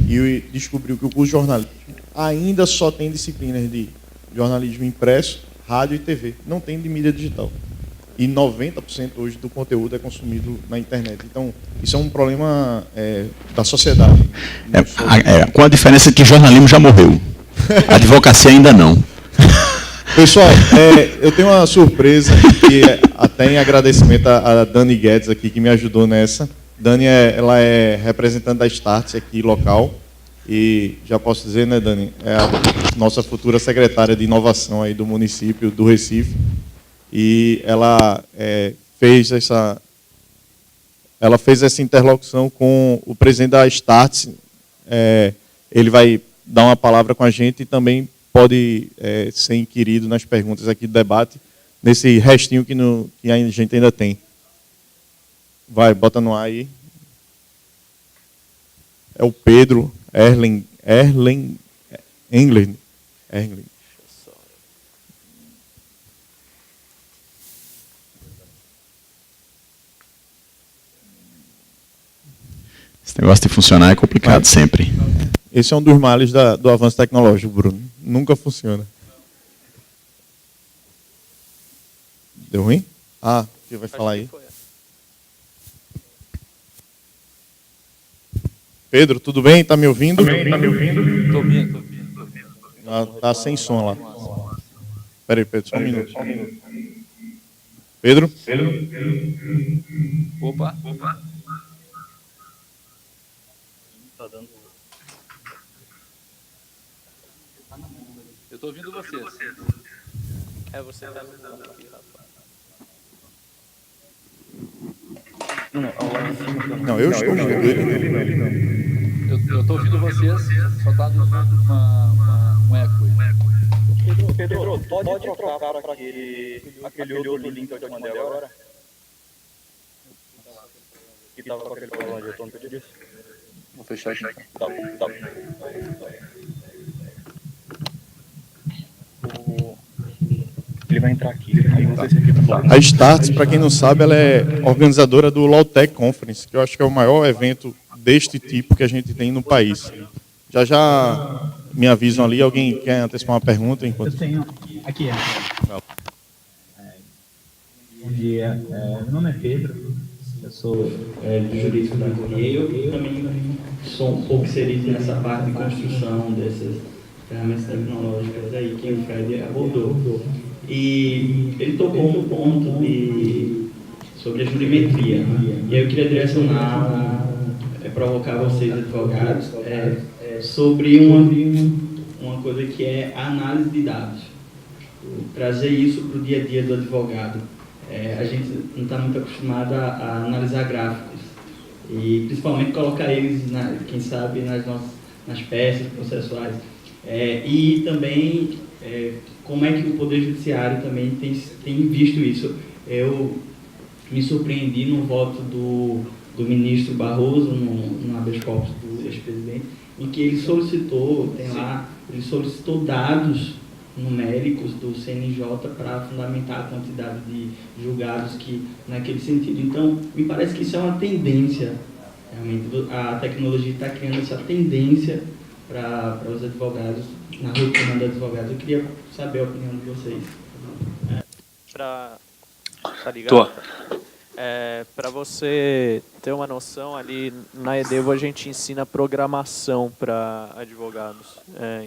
e descobriu que o curso de jornalismo ainda só tem disciplinas de jornalismo impresso, rádio e TV. Não tem de mídia digital. E 90% hoje do conteúdo é consumido na internet. Então, isso é um problema da sociedade. Com a diferença que jornalismo já morreu. A advocacia ainda não. Pessoal, eu tenho uma surpresa, que até em agradecimento a Dani Guedes aqui, que me ajudou nessa. Dani, ela é representante da Startse aqui, local. E já posso dizer, né, Dani, é a nossa futura secretária de inovação aí do município do Recife. E ela fez essa interlocução com o presidente da Startse. Ele vai dar uma palavra com a gente e também pode ser inquirido nas perguntas aqui do debate, nesse restinho que a gente ainda tem. Vai, bota no ar aí. É o Pedro Engler. Esse negócio de funcionar é complicado sempre. Esse é um dos males do avanço tecnológico, Bruno. Nunca funciona. Deu ruim? Quem vai falar aí? Pedro, tudo bem? Está me ouvindo? Tá me ouvindo? Tô ouvindo. Tá sem som lá. Espera aí, Pedro, só um minuto. Pedro? Opa. Eu estou ouvindo vocês. Você está me dando aqui, Rafa. Não, eu estou ouvindo ele. Eu estou ouvindo vocês, só está dando um eco aí. Pedro, pode trocar para aquele outro link que eu te mandei agora? Que estava com aquele problema de retorno que eu te disse. Vou fechar aqui. Tá. Ele vai entrar aqui. Aí não sei se aqui tá bom. A Startse, para quem não sabe, ela é organizadora do Lawtech Conference, que eu acho que é o maior evento deste tipo que a gente tem no país. Já me avisam ali. Alguém quer antecipar uma pergunta? Enquanto... Eu tenho aqui. Bom dia. Meu nome é Pedro. Eu sou jurista da Correio. Eu também sou um pouco inserido nessa parte de construção dessas ferramentas tecnológicas aí que o Fred abordou. E ele tocou um ponto sobre a jurimetria. E aí eu queria direcionar, provocar vocês, advogados, sobre uma coisa que é a análise de dados. Trazer isso para o dia a dia do advogado. A gente não está muito acostumado a analisar gráficos e principalmente colocar eles, quem sabe, nas peças processuais. E também como é que o Poder Judiciário também tem visto isso. Eu me surpreendi no voto do ministro Barroso, no habeas corpus do ex-presidente, em que ele solicitou dados numéricos do CNJ para fundamentar a quantidade de julgados naquele sentido. Então, me parece que isso é uma tendência, realmente. A tecnologia está criando essa tendência para os advogados, na rotina dos advogados. Eu queria saber a opinião de vocês. Tá ligado? Para você ter uma noção, ali na Edevo a gente ensina programação para advogados.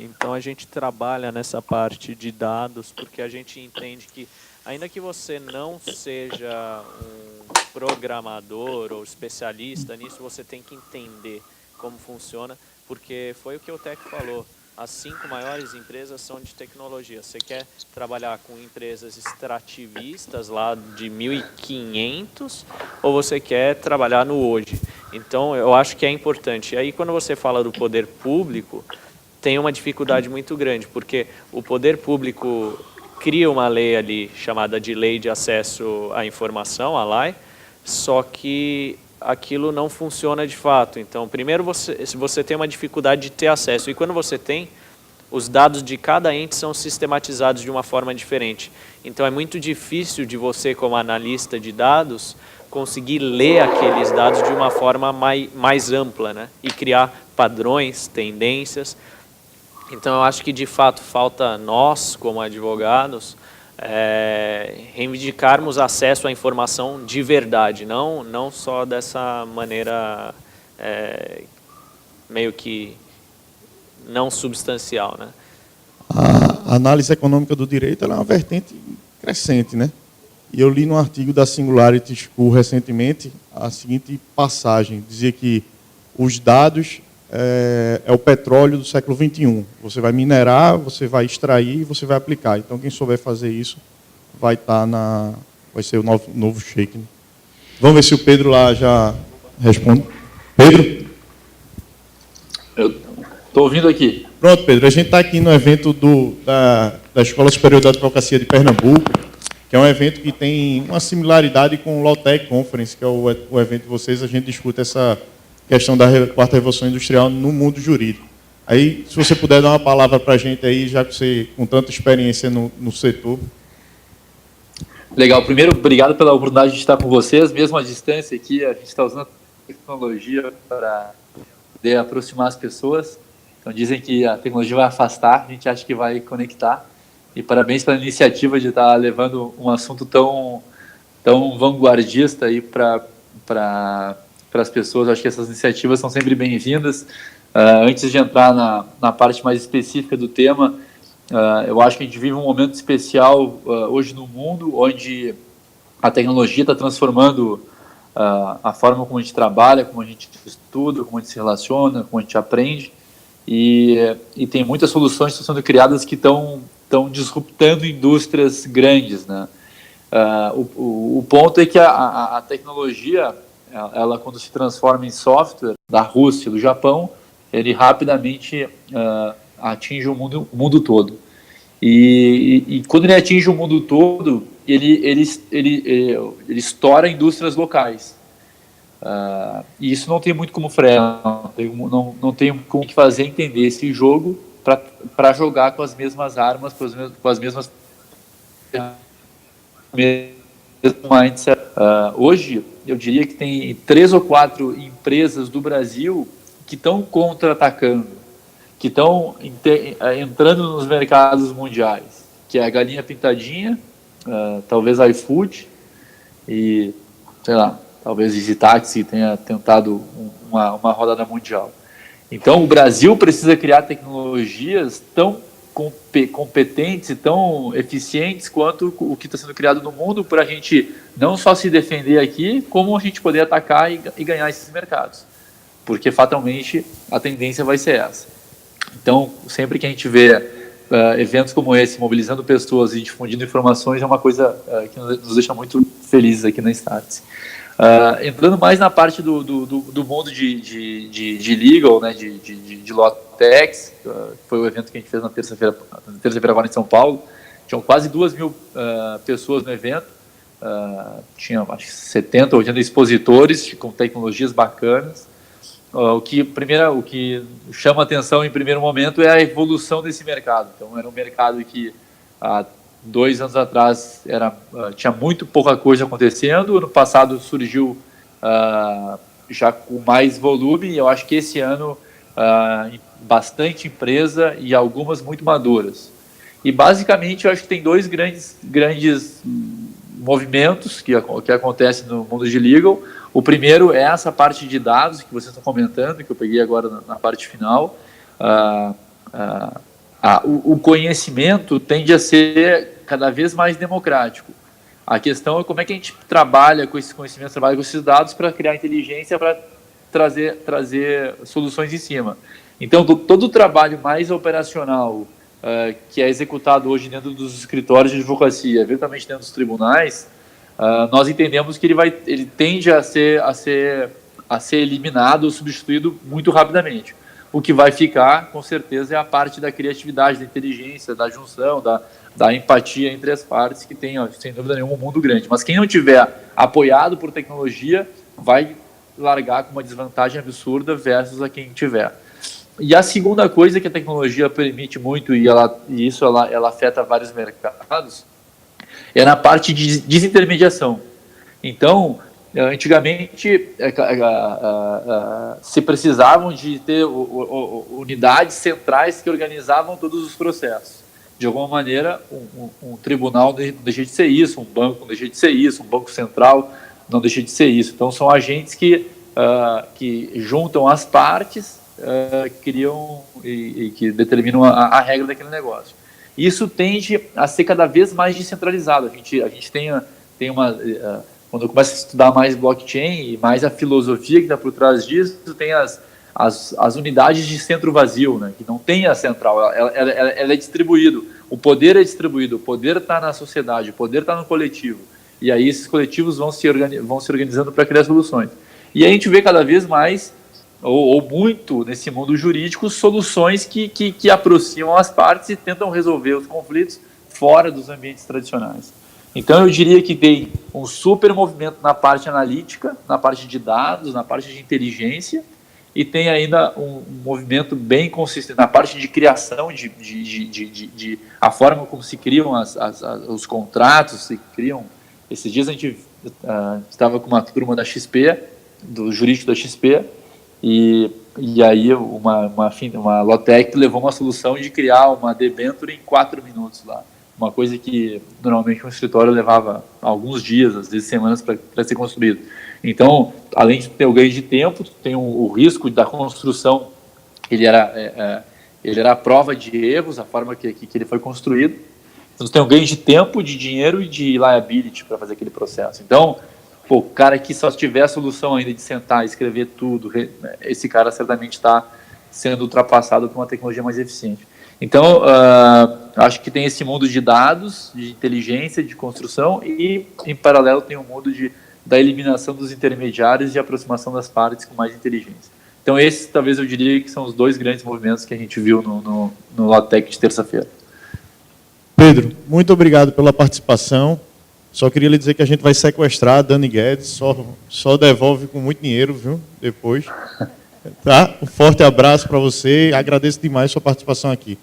Então a gente trabalha nessa parte de dados, porque a gente entende que, ainda que você não seja um programador ou especialista nisso, você tem que entender como funciona, porque foi o que o Tec falou. As 5 maiores empresas são de tecnologia. Você quer trabalhar com empresas extrativistas lá de 1.500 ou você quer trabalhar no hoje? Então, eu acho que é importante. E aí, quando você fala do poder público, tem uma dificuldade muito grande, porque o poder público cria uma lei ali chamada de Lei de Acesso à Informação, a LAI, só que aquilo não funciona de fato. Então, primeiro você tem uma dificuldade de ter acesso, e quando você tem, os dados de cada ente são sistematizados de uma forma diferente. Então, é muito difícil de você, como analista de dados, conseguir ler aqueles dados de uma forma mais ampla, né? E criar padrões, tendências. Então, eu acho que, de fato, falta nós, como advogados, reivindicarmos acesso à informação de verdade, não só dessa maneira meio que não substancial, né? A análise econômica do direito ela é uma vertente crescente, né? E eu li num artigo da Singularity School recentemente a seguinte passagem, dizia que os dados é o petróleo do século XXI. Você vai minerar, você vai extrair e você vai aplicar. Então, quem souber fazer isso vai ser o novo shake. Né? Vamos ver se o Pedro lá já responde. Pedro? Eu estou ouvindo aqui. Pronto, Pedro. A gente está aqui no evento da Escola Superior da Advocacia de Pernambuco, que é um evento que tem uma similaridade com o Lautec Conference, que é o evento de vocês. A gente discute essa questão da 4ª Revolução Industrial no mundo jurídico. Aí, se você puder dar uma palavra para a gente aí, já que você, com tanta experiência no setor. Legal. Primeiro, obrigado pela oportunidade de estar com vocês. Mesmo à distância aqui, a gente está usando a tecnologia para poder aproximar as pessoas. Então, dizem que a tecnologia vai afastar, a gente acha que vai conectar. E parabéns pela iniciativa de estar levando um assunto tão vanguardista aí para as pessoas. Acho que essas iniciativas são sempre bem-vindas. Antes de entrar na parte mais específica do tema, eu acho que a gente vive um momento especial hoje no mundo, onde a tecnologia está transformando a forma como a gente trabalha, como a gente estuda, como a gente se relaciona, como a gente aprende. E tem muitas soluções que estão sendo criadas que estão disruptando indústrias grandes, né? O ponto é que a tecnologia, ela quando se transforma em software da Rússia e do Japão, ele rapidamente atinge o mundo todo. E quando ele atinge o mundo todo, ele estoura indústrias locais. E isso não tem muito como frear, não tem como fazer entender esse jogo para jogar com as mesmas armas, com as mesmas mindset. Hoje, eu diria que tem 3 ou 4 empresas do Brasil que estão contra-atacando, que estão entrando nos mercados mundiais, que é a Galinha Pintadinha, talvez a iFood e, sei lá, talvez EasyTaxi tenha tentado uma rodada mundial. Então, o Brasil precisa criar tecnologias tão competentes e tão eficientes quanto o que está sendo criado no mundo para a gente não só se defender aqui, como a gente poder atacar e ganhar esses mercados. Porque, fatalmente, a tendência vai ser essa. Então, sempre que a gente vê eventos como esse, mobilizando pessoas e difundindo informações, é uma coisa que nos deixa muito felizes aqui na Startse. Entrando mais na parte do mundo de legal, né, de Lautec, foi o evento que a gente fez na terça-feira agora em São Paulo. Tinham quase 2.000 pessoas no evento, tinha acho que 70, 80 expositores com tecnologias bacanas. O que chama atenção em primeiro momento é a evolução desse mercado. Então, era um mercado que há 2 anos atrás tinha muito pouca coisa acontecendo. Ano passado surgiu já com mais volume, e eu acho que esse ano bastante empresa e algumas muito maduras. E basicamente eu acho que tem 2 grandes movimentos que acontecem no mundo de legal. O primeiro é essa parte de dados que vocês estão comentando, que eu peguei agora na parte final. O conhecimento tende a ser cada vez mais democrático. A questão é como é que a gente trabalha com esses conhecimentos, trabalha com esses dados para criar inteligência, para trazer soluções em cima. Então, todo o trabalho mais operacional que é executado hoje dentro dos escritórios de advocacia, eventualmente dentro dos tribunais, nós entendemos que ele tende a ser eliminado ou substituído muito rapidamente. O que vai ficar, com certeza, é a parte da criatividade, da inteligência, da junção, da empatia entre as partes, que tem, sem dúvida nenhuma, um mundo grande. Mas quem não tiver apoiado por tecnologia vai largar com uma desvantagem absurda versus a quem tiver. E a segunda coisa que a tecnologia permite muito, e isso afeta vários mercados, é na parte de desintermediação. Então, antigamente, se precisavam de ter unidades centrais que organizavam todos os processos. De alguma maneira, um tribunal não deixa de ser isso, um banco não deixa de ser isso, um banco central não deixa de ser isso. Então, são agentes que juntam as partes, criam e que determinam a regra daquele negócio. Isso tende a ser cada vez mais descentralizado. A gente tem uma... quando começa a estudar mais blockchain e mais a filosofia que está por trás disso, tem as unidades de centro vazio, né, que não tem a central, ela é distribuído, o poder é distribuído, o poder está na sociedade, o poder está no coletivo, e aí esses coletivos vão se organizando para criar soluções. E a gente vê cada vez mais, ou muito nesse mundo jurídico, soluções que aproximam as partes e tentam resolver os conflitos fora dos ambientes tradicionais. Então, eu diria que tem um super movimento na parte analítica, na parte de dados, na parte de inteligência, e tem ainda um movimento bem consistente na parte de criação, a forma como se criam os contratos, se criam. Esses dias a gente estava com uma turma da XP, do jurídico da XP, e aí uma Lotec levou uma solução de criar uma debenture em 4 minutos lá. Uma coisa que normalmente um escritório levava alguns dias, às vezes semanas, para ser construído. Então, além de ter o ganho de tempo, tem o risco da construção, ele era a prova de erros, a forma que ele foi construído. Então, tem um ganho de tempo, de dinheiro e de liability para fazer aquele processo. Então, o cara que só tiver a solução ainda de sentar e escrever tudo, esse cara certamente está sendo ultrapassado por uma tecnologia mais eficiente. Então, acho que tem esse mundo de dados, de inteligência, de construção, e, em paralelo, tem um mundo da eliminação dos intermediários e aproximação das partes com mais inteligência. Então, esses, talvez, eu diria que são os 2 grandes movimentos que a gente viu no LATEC de terça-feira. Pedro, muito obrigado pela participação. Só queria lhe dizer que a gente vai sequestrar a Dani Guedes, só devolve com muito dinheiro, viu? Depois. Tá? Um forte abraço para você, agradeço demais a sua participação aqui.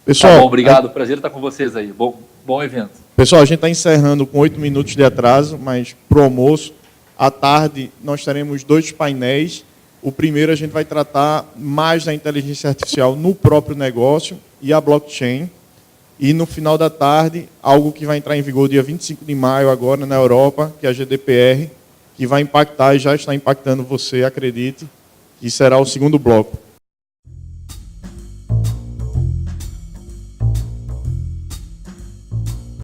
Pessoal, tá bom, obrigado, prazer estar com vocês aí, bom evento. Pessoal, a gente está encerrando com 8 minutos de atraso, mas pro almoço, à tarde nós teremos 2 painéis. O primeiro a gente vai tratar mais da inteligência artificial no próprio negócio e a blockchain. E no final da tarde, algo que vai entrar em vigor dia 25 de maio agora na Europa, que é a GDPR, que vai impactar e já está impactando você, acredite, e será o segundo bloco.